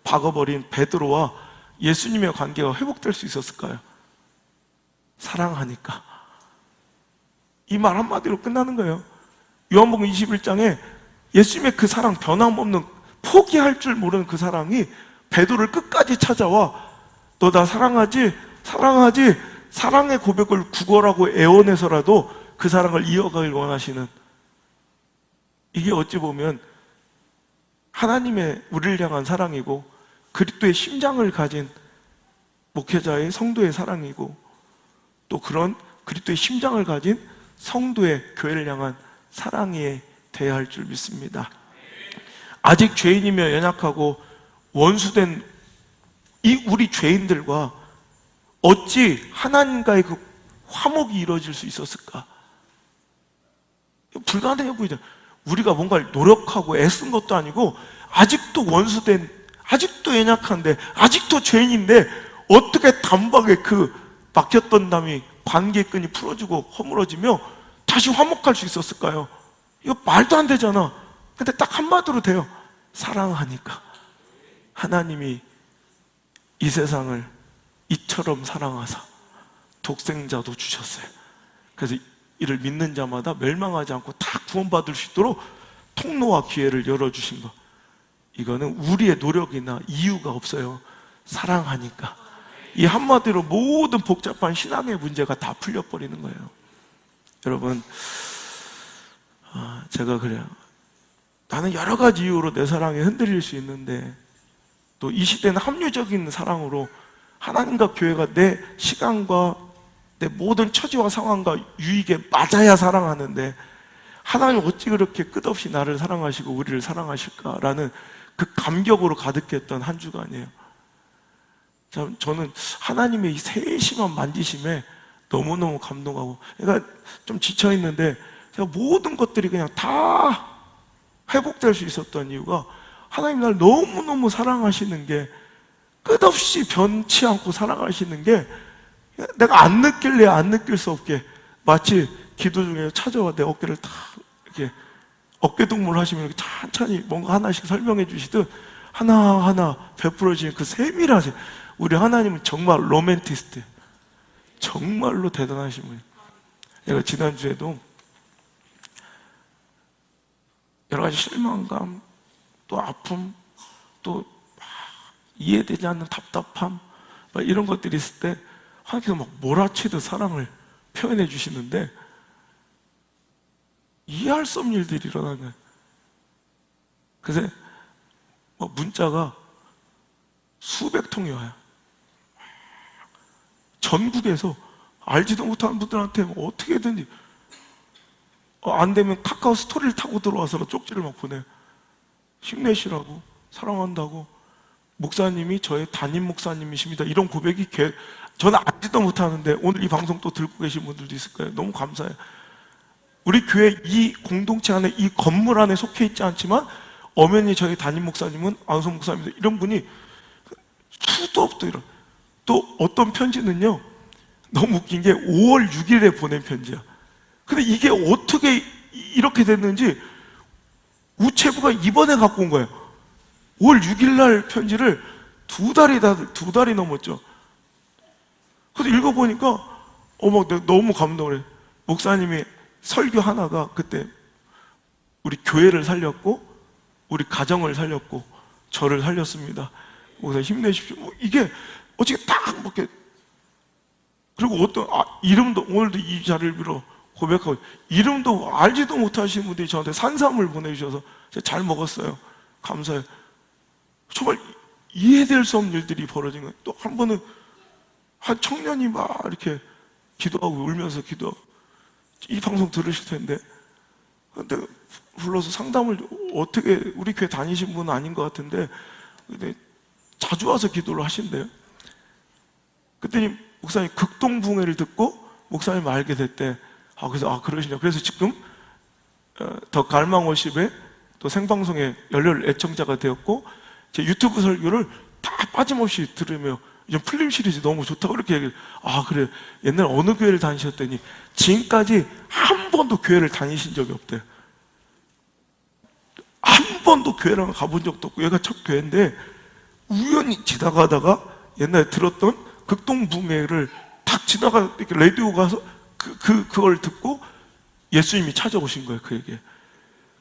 박아버린 베드로와 예수님의 관계가 회복될 수 있었을까요? 사랑하니까. 이 말 한마디로 끝나는 거예요. 요한복음 21장에 예수님의 그 사랑, 변함없는, 포기할 줄 모르는 그 사랑이 베드로를 끝까지 찾아와 너 나 사랑하지? 사랑하지? 사랑의 고백을 구걸하고 애원해서라도 그 사랑을 이어가길 원하시는, 이게 어찌 보면 하나님의 우리를 향한 사랑이고 그리스도의 심장을 가진 목회자의 성도의 사랑이고 또 그런 그리스도의 심장을 가진 성도의 교회를 향한 사랑이 돼야 할 줄 믿습니다. 아직 죄인이며 연약하고 원수된 이 우리 죄인들과 어찌 하나님과의 그 화목이 이루어질 수 있었을까? 불가능해 보이죠. 우리가 뭔가를 노력하고 애쓴 것도 아니고 아직도 원수된, 아직도 연약한데, 아직도 죄인인데 어떻게 단박에 그 막혔던 담이, 관계의 끈이 풀어지고 허물어지며 다시 화목할 수 있었을까요? 이거 말도 안 되잖아. 근데 딱 한마디로 돼요. 사랑하니까. 하나님이 이 세상을 이처럼 사랑하사 독생자도 주셨어요. 그래서 이를 믿는 자마다 멸망하지 않고 다 구원받을 수 있도록 통로와 기회를 열어주신 것. 이거는 우리의 노력이나 이유가 없어요. 사랑하니까. 이 한마디로 모든 복잡한 신앙의 문제가 다 풀려버리는 거예요. 여러분, 제가 그래요. 나는 여러 가지 이유로 내 사랑이 흔들릴 수 있는데 또 이 시대는 합리적인 사랑으로 하나님과 교회가 내 시간과 내 모든 처지와 상황과 유익에 맞아야 사랑하는데 하나님 어찌 그렇게 끝없이 나를 사랑하시고 우리를 사랑하실까라는 그 감격으로 가득했던 한 주간이에요. 저는 하나님의 이 세심한 만지심에 너무너무 감동하고, 그러니까 좀 지쳐있는데 제가 모든 것들이 그냥 다 회복될 수 있었던 이유가 하나님 날 너무너무 사랑하시는 게, 끝없이 변치 않고 사랑하시는 게 내가 안 느낄래 안 느낄 수 없게, 마치 기도 중에 찾아와 내 어깨를 탁 이렇게 어깨동무를 하시면 이렇게 천천히 뭔가 하나씩 설명해 주시듯 하나하나 베풀어지는 그 세밀하신, 우리 하나님은 정말 로맨티스트, 정말로 대단하신 분이에요. 제가 지난주에도 여러 가지 실망감, 또 아픔, 또 이해되지 않는 답답함, 이런 것들이 있을 때 하나님께서 막 몰아치듯 사랑을 표현해 주시는데 이해할 수 없는 일들이 일어나는 거예요. 그래서 문자가 수백 통이 와요. 전국에서 알지도 못하는 분들한테 어떻게든지 안 되면 카카오 스토리를 타고 들어와서 쪽지를 막 보내요. 힘내시라고, 사랑한다고, 목사님이 저의 담임 목사님이십니다, 이런 고백이 저는 알지도 못하는데 오늘 이 방송 또 듣고 계신 분들도 있을 거예요. 너무 감사해요. 우리 교회 이 공동체 안에, 이 건물 안에 속해 있지 않지만 엄연히 저희 담임 목사님은 안성 목사입니다, 이런 분이 수도 없도 이런. 또 어떤 편지는요, 너무 웃긴 게 5월 6일에 보낸 편지야. 근데 이게 어떻게 이렇게 됐는지 우체부가 이번에 갖고 온 거예요. 5월 6일 날 편지를 두 달이 넘었죠. 그래서 읽어보니까 막 내가 너무 감동을 해. 목사님이 설교 하나가 그때 우리 교회를 살렸고 우리 가정을 살렸고 저를 살렸습니다. 목사님 힘내십시오. 이게 어떻게 딱 이렇게. 그리고 이름도, 오늘도 이 자리를 빌어 고백하고, 이름도 알지도 못하시는 분들이 저한테 산삼을 보내주셔서 제가 잘 먹었어요. 감사해요. 정말 이해될 수 없는 일들이 벌어진 거예요. 또 한 번은 한 청년이 막 이렇게 기도하고 울면서 기도하고, 이 방송 들으실 텐데, 근데 불러서 상담을, 어떻게, 우리 교회 다니신 분은 아닌 것 같은데 근데 자주 와서 기도를 하신대요. 그랬더니 목사님 극동붕해를 듣고 목사님을 알게 됐대. 그래서 그러시냐. 그래서 지금 더 갈망워십에 또 생방송에 열렬 애청자가 되었고, 제 유튜브 설교를 다 빠짐없이 들으며 요즘 풀림 시리즈 너무 좋다고 그렇게 얘기해요. 그래, 옛날 어느 교회를 다니셨더니 지금까지 한 번도 교회를 다니신 적이 없대요. 한 번도 교회랑 가본 적도 없고, 얘가 첫 교회인데 우연히 지나가다가 옛날에 들었던 극동붕해를 탁 이렇게 라디오 가서 그걸 듣고 예수님이 찾아오신 거예요, 그에게.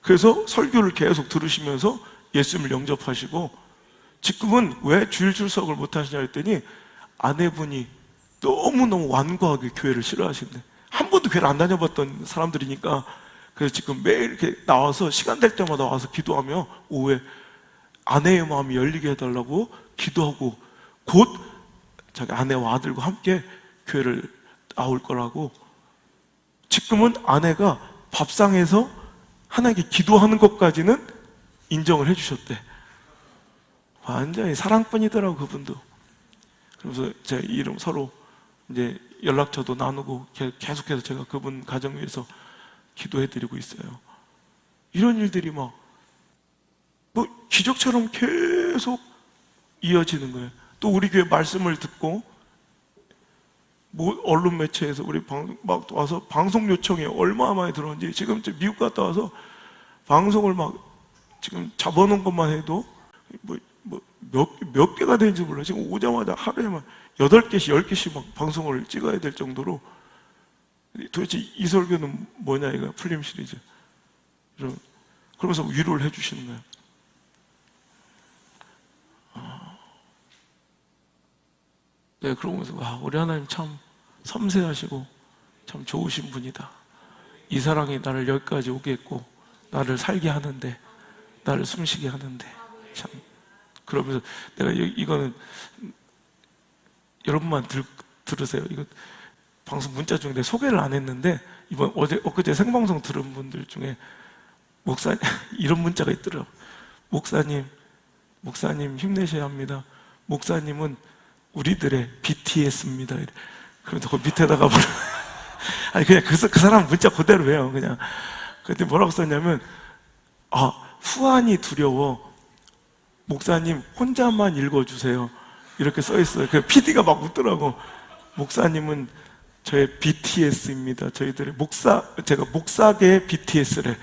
그래서 설교를 계속 들으시면서 예수님을 영접하시고, 지금은 왜 주일 출석을 못 하시냐 했더니 아내분이 너무너무 완고하게 교회를 싫어하신대. 한 번도 교회를 안 다녀봤던 사람들이니까. 그래서 지금 매일 이렇게 나와서 시간 될 때마다 와서 기도하며 오후에 아내의 마음이 열리게 해달라고 기도하고, 곧 자기 아내와 아들과 함께 교회를 나올 거라고. 지금은 아내가 밥상에서 하나님께 기도하는 것까지는 인정을 해주셨대. 완전히 사랑꾼이더라고, 그분도. 그래서 제 이름 서로 이제 연락처도 나누고 계속해서 제가 그분 가정 위해서 기도해드리고 있어요. 이런 일들이 기적처럼 계속 이어지는 거예요. 또 우리 교회 말씀을 듣고 언론 매체에서 우리 막 와서 방송 요청이 얼마나 많이 들어오는지, 지금 미국 갔다 와서 방송을 지금 잡아놓은 것만 해도 몇 개가 되는지 몰라요. 지금 오자마자 하루에 8개씩 10개씩 방송을 찍어야 될 정도로. 도대체 이 설교는 뭐냐, 이거 풀림 시리즈. 그러면서 위로를 해주시는 거예요. 네, 그러면서 우리 하나님 참 섬세하시고 참 좋으신 분이다. 이 사랑이 나를 여기까지 오게 했고 나를 살게 하는데, 나를 숨쉬게 하는데, 참. 그러면서 내가 이거는 여러분만 들으세요. 이거 방송 문자 중에 소개를 안 했는데, 이번 엊그제 생방송 들은 분들 중에 목사님 이런 문자가 있더라고요. 목사님 힘내셔야 합니다. 목사님은 우리들의 BTS입니다. 그러면서 그 밑에다가 아니 그냥 그 사람 문자 그대로예요. 그냥 그때 뭐라고 썼냐면, 후안이 두려워. 목사님 혼자만 읽어주세요. 이렇게 써 있어요. 그 PD가 막 묻더라고. 목사님은 저의 BTS입니다. 저희들의 제가 목사계의 BTS래.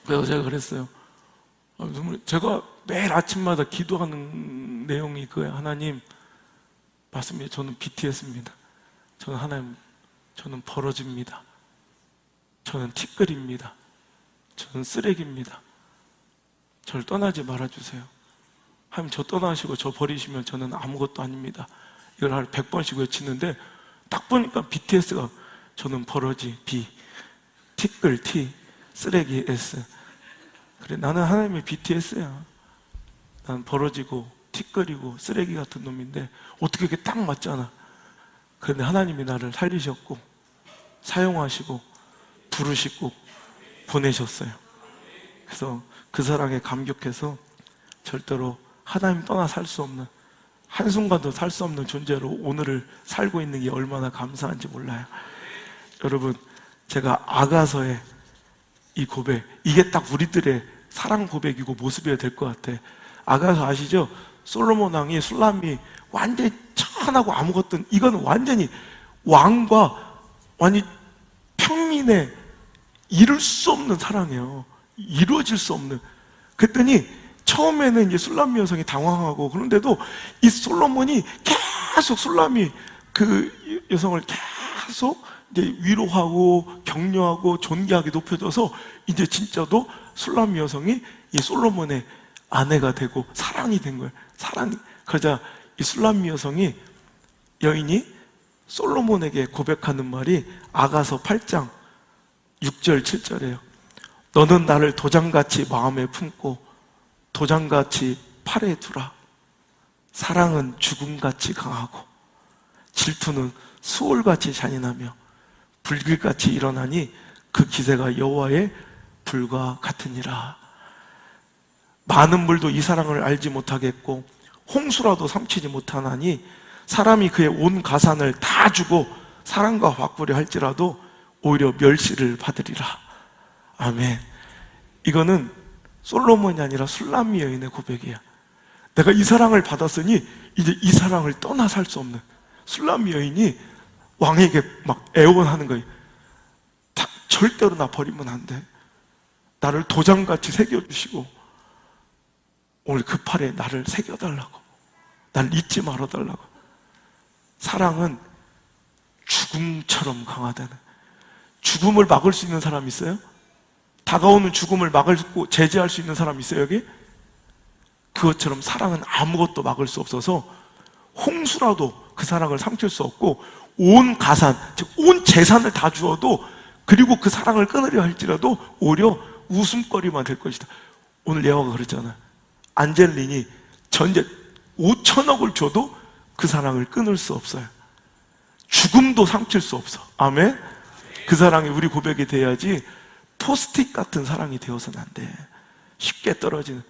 그래서 제가 그랬어요. 제가 매일 아침마다 기도하는 내용이 그거예요. 하나님, 맞습니다. 저는 BTS입니다. 저는 하나님, 저는 벌어집니다. 저는 티끌입니다. 저는 쓰레기입니다. 저를 떠나지 말아주세요. 하나님, 저 떠나시고 저 버리시면 저는 아무것도 아닙니다. 이걸 하루 100번씩 외치는데, 딱 보니까 BTS가 저는 버러지 B, 티끌 T, 쓰레기 S. 그래, 나는 하나님의 BTS야. 난 버러지고 티끌이고 쓰레기 같은 놈인데 어떻게 이렇게 딱 맞잖아. 그런데 하나님이 나를 살리셨고 사용하시고 부르시고 보내셨어요. 그래서 그 사랑에 감격해서 절대로 하나님 떠나 살 수 없는, 한순간도 살 수 없는 존재로 오늘을 살고 있는 게 얼마나 감사한지 몰라요. 여러분, 제가 아가서의 이 고백, 이게 딱 우리들의 사랑 고백이고 모습이어야 될 것 같아. 아가서 아시죠? 솔로몬 왕이 술람이 완전히 천하고 아무것도, 이건 완전히 왕과 완전히 평민의 이룰 수 없는 사랑이에요. 이루어질 수 없는. 그랬더니 처음에는 이제 술람미 여성이 당황하고, 그런데도 이 솔로몬이 계속 술람미 그 여성을 계속 이제 위로하고 격려하고 존귀하게 높여줘서 이제 진짜도 술람미 여성이 이 솔로몬의 아내가 되고 사랑이 된 거예요. 사랑이. 그러자 이 술람미 여인이 솔로몬에게 고백하는 말이 아가서 8장 6절 7절이에요. 너는 나를 도장같이 마음에 품고 도장같이 팔에 두라. 사랑은 죽음같이 강하고 질투는 수월같이 잔인하며 불길같이 일어나니 그 기세가 여호와의 불과 같으니라. 많은 물도 이 사랑을 알지 못하겠고 홍수라도 삼키지 못하나니 사람이 그의 온 가산을 다 주고 사랑과 바꾸려 할지라도 오히려 멸시를 받으리라. 아멘. 이거는 솔로몬이 아니라 술람미 여인의 고백이야. 내가 이 사랑을 받았으니 이제 이 사랑을 떠나 살 수 없는. 술람미 여인이 왕에게 막 애원하는 거예요. 절대로 나 버리면 안 돼. 나를 도장같이 새겨주시고 오늘 그 팔에 나를 새겨달라고, 날 잊지 말아달라고. 사랑은 죽음처럼 강하다는. 죽음을 막을 수 있는 사람 있어요? 다가오는 죽음을 막고 제재할 수 있는 사람 있어요, 여기? 그것처럼 사랑은 아무것도 막을 수 없어서 홍수라도 그 사랑을 삼킬 수 없고 온 가산, 즉 온 재산을 다 주어도, 그리고 그 사랑을 끊으려 할지라도 오히려 웃음거리만 될 것이다. 오늘 예화가 그랬잖아요. 안젤린이 전제 5천억을 줘도 그 사랑을 끊을 수 없어요. 죽음도 삼킬 수 없어. 아멘? 그 사랑이 우리 고백이 돼야지 포스트잇 같은 사랑이 되어서는 안 돼. 쉽게 떨어지는.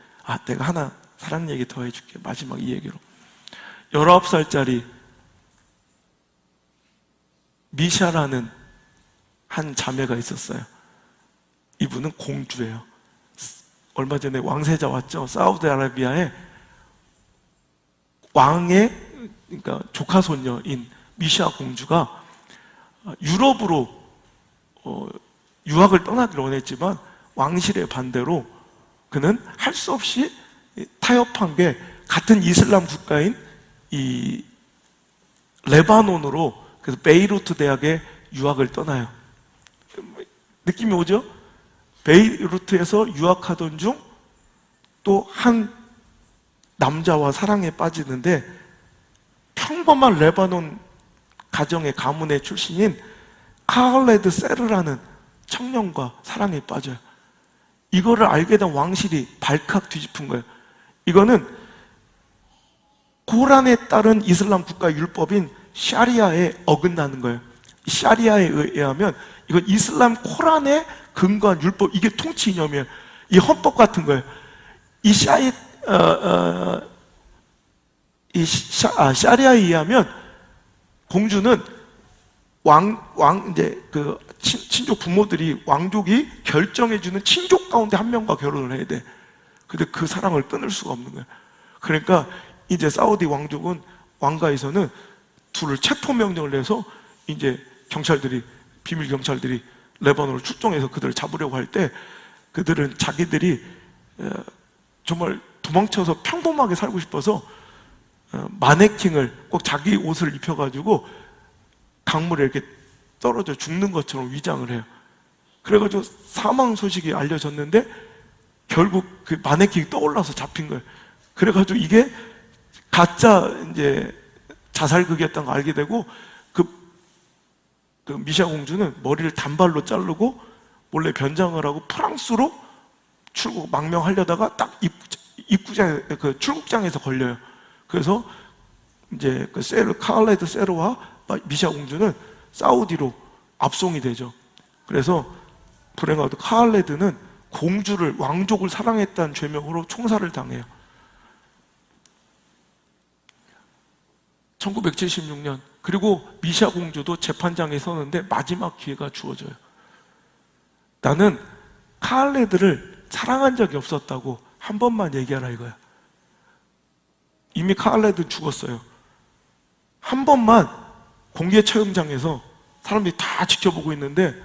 내가 하나 사랑 얘기 더 해줄게. 마지막 이 얘기로. 19살짜리 미샤라는 한 자매가 있었어요. 이분은 공주예요. 얼마 전에 왕세자 왔죠. 사우디아라비아에 왕의, 그러니까 조카 손녀인 미샤 공주가 유럽으로 유학을 떠나기를 원했지만 왕실의 반대로 그는 할 수 없이 타협한 게, 같은 이슬람 국가인 이 레바논으로, 그래서 베이루트 대학에 유학을 떠나요. 느낌이 오죠? 베이루트에서 유학하던 중 또 한 남자와 사랑에 빠지는데, 평범한 레바논 가정의 가문의 출신인 카할레드 세르라는 청년과 사랑에 빠져요. 이거를 알게 된 왕실이 발칵 뒤집은 거예요. 이거는 고란에 따른 이슬람 국가 율법인 샤리아에 어긋나는 거예요. 이 샤리아에 의하면 이건 이슬람 코란에 근거한 율법, 이게 통치 이념이에요. 이 헌법 같은 거예요. 이 샤리아에 의하면 공주는 이제 친족 부모들이 왕족이 결정해주는 친족 가운데 한 명과 결혼을 해야 돼. 근데 그 사랑을 끊을 수가 없는 거예요. 그러니까 이제 사우디 왕족은 왕가에서는 둘을 체포 명령을 내서 이제 비밀 경찰들이 레바논을 출동해서 그들을 잡으려고 할 때 그들은 자기들이 정말 도망쳐서 평범하게 살고 싶어서 마네킹을 꼭 자기 옷을 입혀가지고 강물에 이렇게 떨어져 죽는 것처럼 위장을 해요. 그래가지고 사망 소식이 알려졌는데 결국 그 마네킹이 떠올라서 잡힌 거예요. 그래가지고 이게 가짜 이제 자살극이었다는 걸 알게 되고 그 미샤 공주는 머리를 단발로 자르고 몰래 변장을 하고 프랑스로 망명하려다가 딱 그 출국장에서 걸려요. 그래서 이제 카알레드 세르와 미샤 공주는 사우디로 압송이 되죠. 그래서 불행하게도 카알레드는 왕족을 사랑했다는 죄명으로 총살을 당해요. 1976년, 그리고 미샤 공주도 재판장에 서는데 마지막 기회가 주어져요. 나는 카알레드를 사랑한 적이 없었다고 한 번만 얘기하라 이거야. 이미 카알레드 죽었어요. 한 번만 공개 처형장에서 사람들이 다 지켜보고 있는데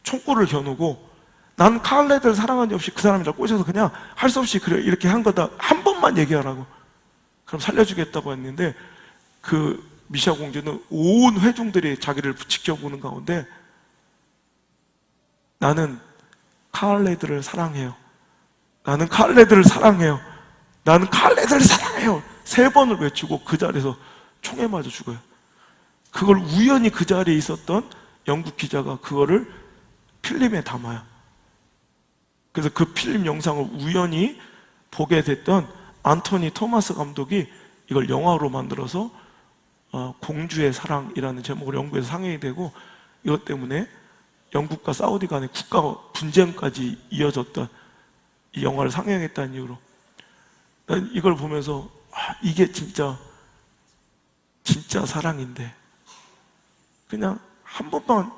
총구를 겨누고 난 카알레드를 사랑한 적 없이 그 사람이랑 꼬셔서 그냥 할 수 없이 그래 이렇게 한 거다, 한 번만 얘기하라고. 그럼 살려주겠다고 했는데 그 미샤 공주는 온 회중들이 자기를 지켜보는 가운데 나는 카알레드를 사랑해요. 나는 카알레드를 사랑해요. 나는 카알레드를 사랑해요. 3번을 외치고 그 자리에서 총에 맞아 죽어요. 그걸 우연히 그 자리에 있었던 영국 기자가 그거를 필름에 담아요. 그래서 그 필름 영상을 우연히 보게 됐던 안토니 토마스 감독이 이걸 영화로 만들어서 공주의 사랑이라는 제목으로 영국에서 상영이 되고, 이것 때문에 영국과 사우디 간의 국가 분쟁까지 이어졌던 이 영화를 상영했다는 이유로 난 이걸 보면서 이게 진짜 사랑인데, 그냥 한 번만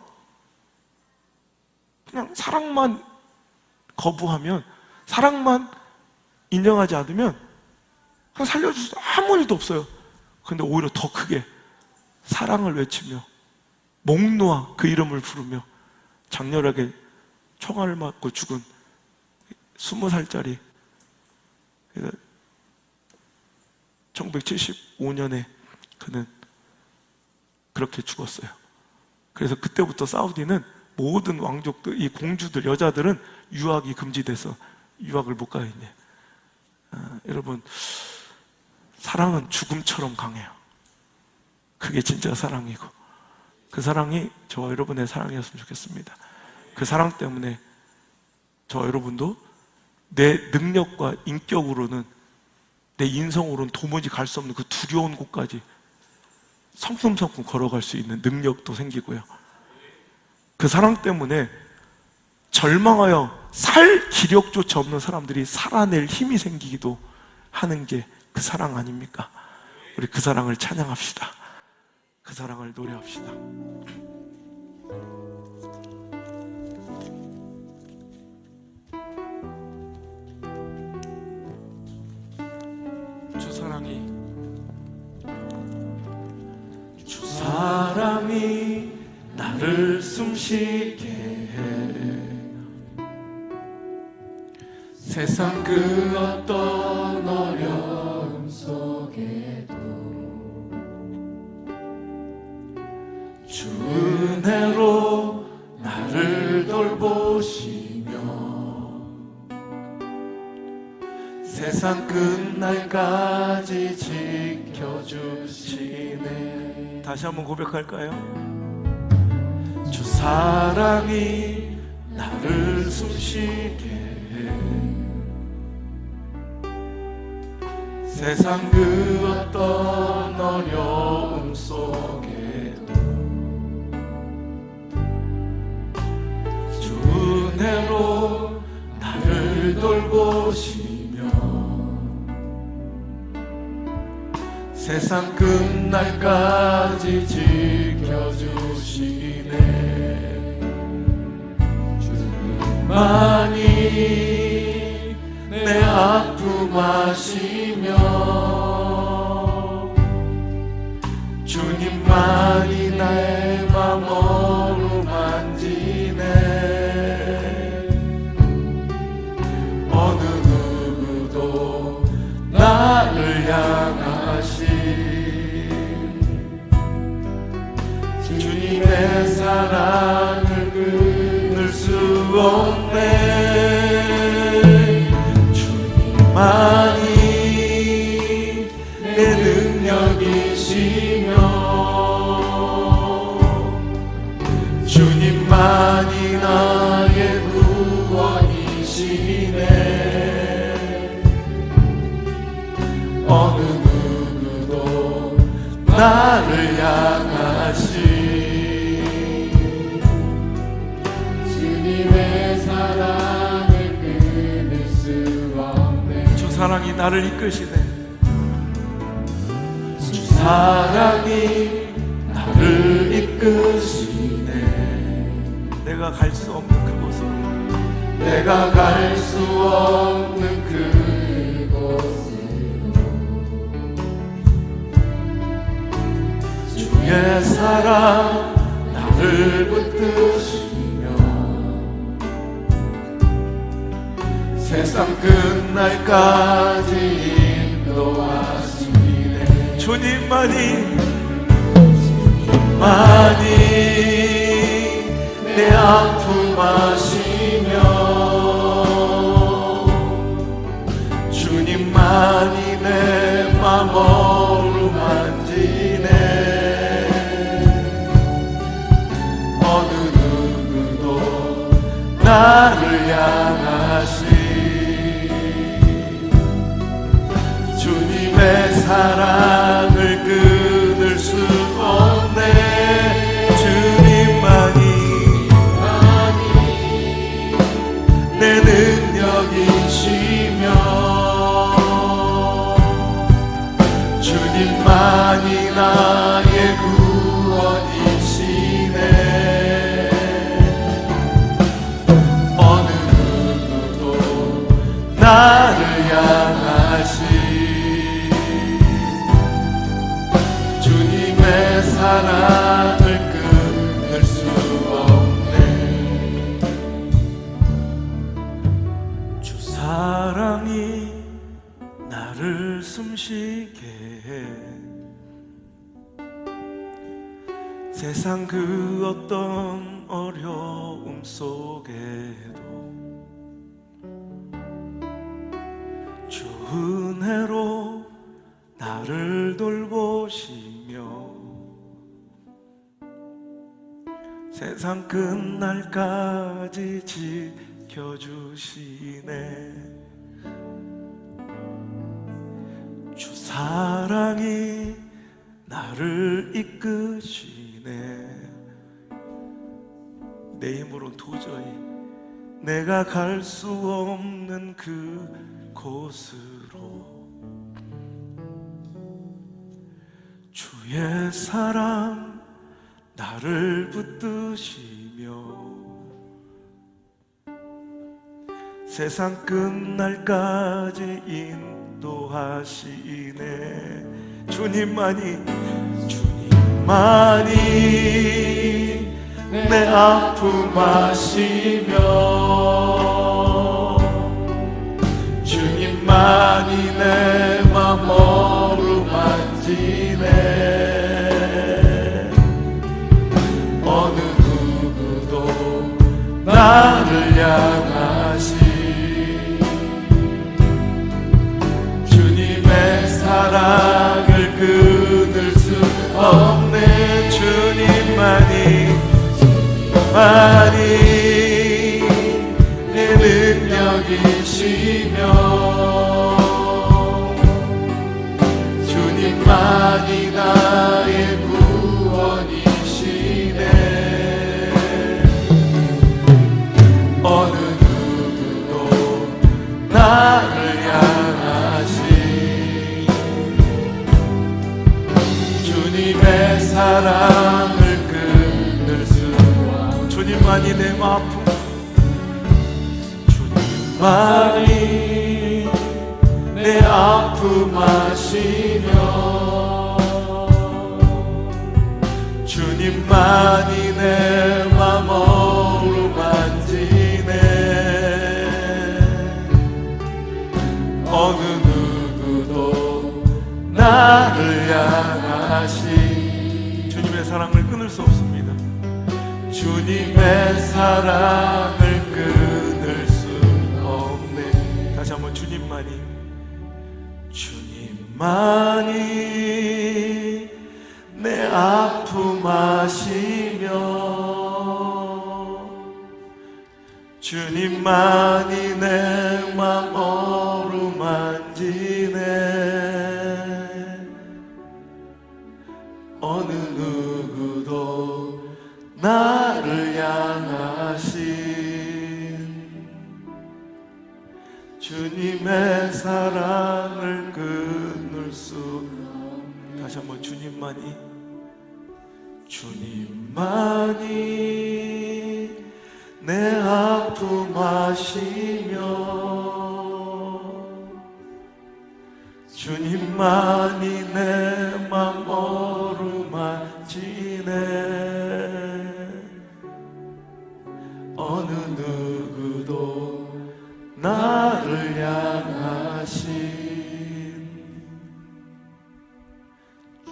그냥 사랑만 거부하면, 사랑만 인정하지 않으면 그냥 살려줄 수 아무 일도 없어요. 근데 오히려 더 크게 사랑을 외치며 목 놓아 그 이름을 부르며 장렬하게 총알을 맞고 죽은 20살짜리, 1975년에 그는 그렇게 죽었어요. 그래서 그때부터 사우디는 모든 왕족들, 이 공주들, 여자들은 유학이 금지돼서 유학을 못 가요 이제. 여러분, 사랑은 죽음처럼 강해요. 그게 진짜 사랑이고, 그 사랑이 저와 여러분의 사랑이었으면 좋겠습니다. 그 사랑 때문에 저와 여러분도 내 능력과 인격으로는, 내 인성으로는 도무지 갈 수 없는 그 두려운 곳까지 성큼성큼 걸어갈 수 있는 능력도 생기고요. 그 사랑 때문에 절망하여 살 기력조차 없는 사람들이 살아낼 힘이 생기기도 하는 게 그 사랑 아닙니까? 우리 그 사랑을 찬양합시다. 그 사랑을 노래합시다. 주 사랑이 나를 숨쉬게 해. 세상 그 어떤 어려움 속에도 주 은혜로 나를 돌보시며 세상 끝날까지 지켜주시네. 다시 한번 고백할까요? 주 사랑이 나를 숨쉬게 해. 세상 그 어떤 어려움 속에도 주 은혜로 나를 돌보시며 세상 끝날까지 지켜주시네. 주님만이 내 아픔 아시며 주님만이 나의 맘 어루만지네. 어느 누구도 나를 향하신 주님의 사랑을 끊을 수 없네. 주님만이 내 능력이시며 주님만이 나의 구원이시네. 어느 누구도 나를 향하신 주님의 사랑을 끊을 수 없네. 주 사랑이 나를 이끄시네. 주 사랑이 나를 이끄시네. 내가 갈 수 없는 그곳으로, 내가 갈 수 없는 그곳으로 주의 사랑 나를 붙드시며 세상 끝날까지 인도하시네. 주님만이 내 아픔 아시며 주님만이 내 맘 어루만지네. 어느 누구도 나를 향하신 주님의 사랑을 끊을 수 없네. 주님만이 내 능력이시며 주님만이 나의 구원이시네. 어느 누구도 나를 향하신 주님의 사랑을 끊을 수 없네. 주 사랑이 나를 숨쉬게 해 세상 그 어떤 어려움 속에도 주 은혜로 나를 돌보시며 세상 끝날까지 지켜주시네. 주 사랑이 나를 이끄시네. 내 힘으로는 도저히 내가 갈 수 없는 그 곳으로 주의 사랑 나를 붙드시며 세상 끝날까지 인도하시네. 주님만이 내 아픔 아시며 주님만이 내 맘 어루만지네. 어느 누구도 나를 향하신 주님의 사랑을 끊을 수 없네. 주님만이 내 능력이시며 주님만이 나의 구원이시네. 어느 누구도 나를 향하신 주님의 사랑을 끊을 수 없는 주님만이 내 아픔, 주님만이 내 아픔 아시며 주님만이 내 맘 어루만지네. 어느 누구도 나를 향하신 주님의 사랑을 끊을 수 없습니다. 주님의 사랑을 끊을 수 없네. 다시 한번 주님만이 내 아픔 아시며 주님만이 내 맘 어루만지네. 어느 누구도 나를 향하신 주님의 사랑을 끊을 수 없네. 다시 한번 주님만이 내 아픔 아시며 주님만이 내 맘 어루만지네. 어느 누구도 나를 향하신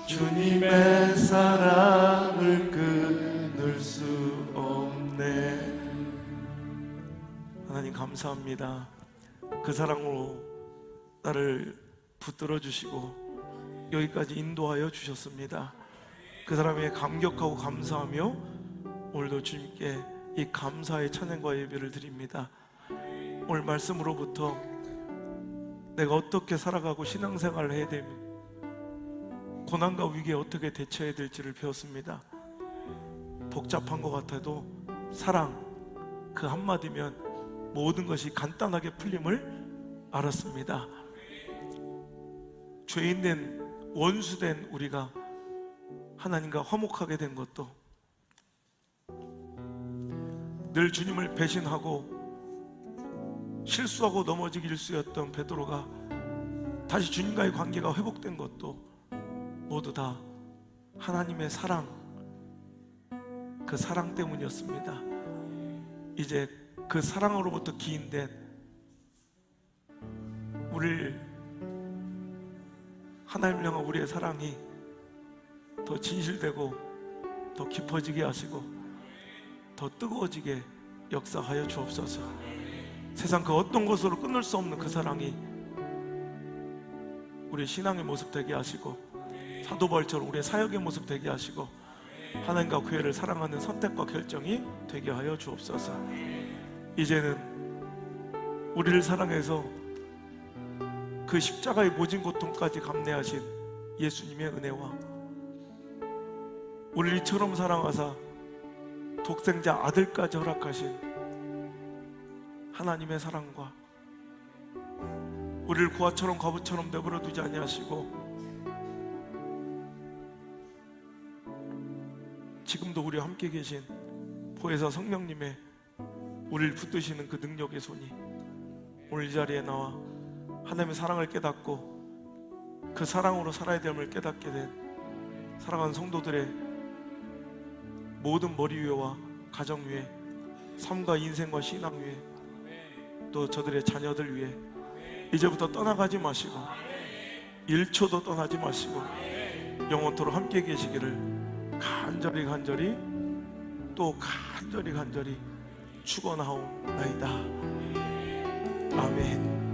주님의 사랑을 끊을 수 없네. 하나님 감사합니다. 그 사랑으로 나를 붙들어 주시고 여기까지 인도하여 주셨습니다. 그 사람에게 감격하고 감사하며 오늘도 주님께 이 감사의 찬양과 예배를 드립니다. 오늘 말씀으로부터 내가 어떻게 살아가고 신앙생활을 해야 되며 고난과 위기에 어떻게 대처해야 될지를 배웠습니다. 복잡한 것 같아도 사랑 그 한마디면 모든 것이 간단하게 풀림을 알았습니다. 죄인된 원수된 우리가 하나님과 화목하게 된 것도 늘 주님을 배신하고 실수하고 넘어지기 일쑤였던 베드로가 다시 주님과의 관계가 회복된 것도 모두 다 하나님의 사랑, 그 사랑 때문이었습니다. 이제 그 사랑으로부터 기인된 우리를 하나님을 향한 우리의 사랑이 더 진실되고 더 깊어지게 하시고 더 뜨거워지게 역사하여 주옵소서. 세상 그 어떤 것으로 끊을 수 없는 그 사랑이 우리의 신앙의 모습 되게 하시고 사도 바울처럼 우리의 사역의 모습 되게 하시고 하나님과 교회를 사랑하는 선택과 결정이 되게 하여 주옵소서. 이제는 우리를 사랑해서 그 십자가의 모진 고통까지 감내하신 예수님의 은혜와 우리를 이처럼 사랑하사 독생자 아들까지 허락하신 하나님의 사랑과 우리를 고아처럼 과부처럼 내버려 두지 아니하시고 지금도 우리와 함께 계신 보혜사 성령님의 우리를 붙드시는 그 능력의 손이 오늘 이 자리에 나와 하나님의 사랑을 깨닫고 그 사랑으로 살아야 됨을 깨닫게 된 사랑하는 성도들의 모든 머리 위와 가정 위에 삶과 인생과 신앙 위에 또 저들의 자녀들 위해 이제부터 떠나가지 마시고 1초도 떠나지 마시고 영원토록 함께 계시기를 간절히 또 간절히 축원하옵나이다. 아멘.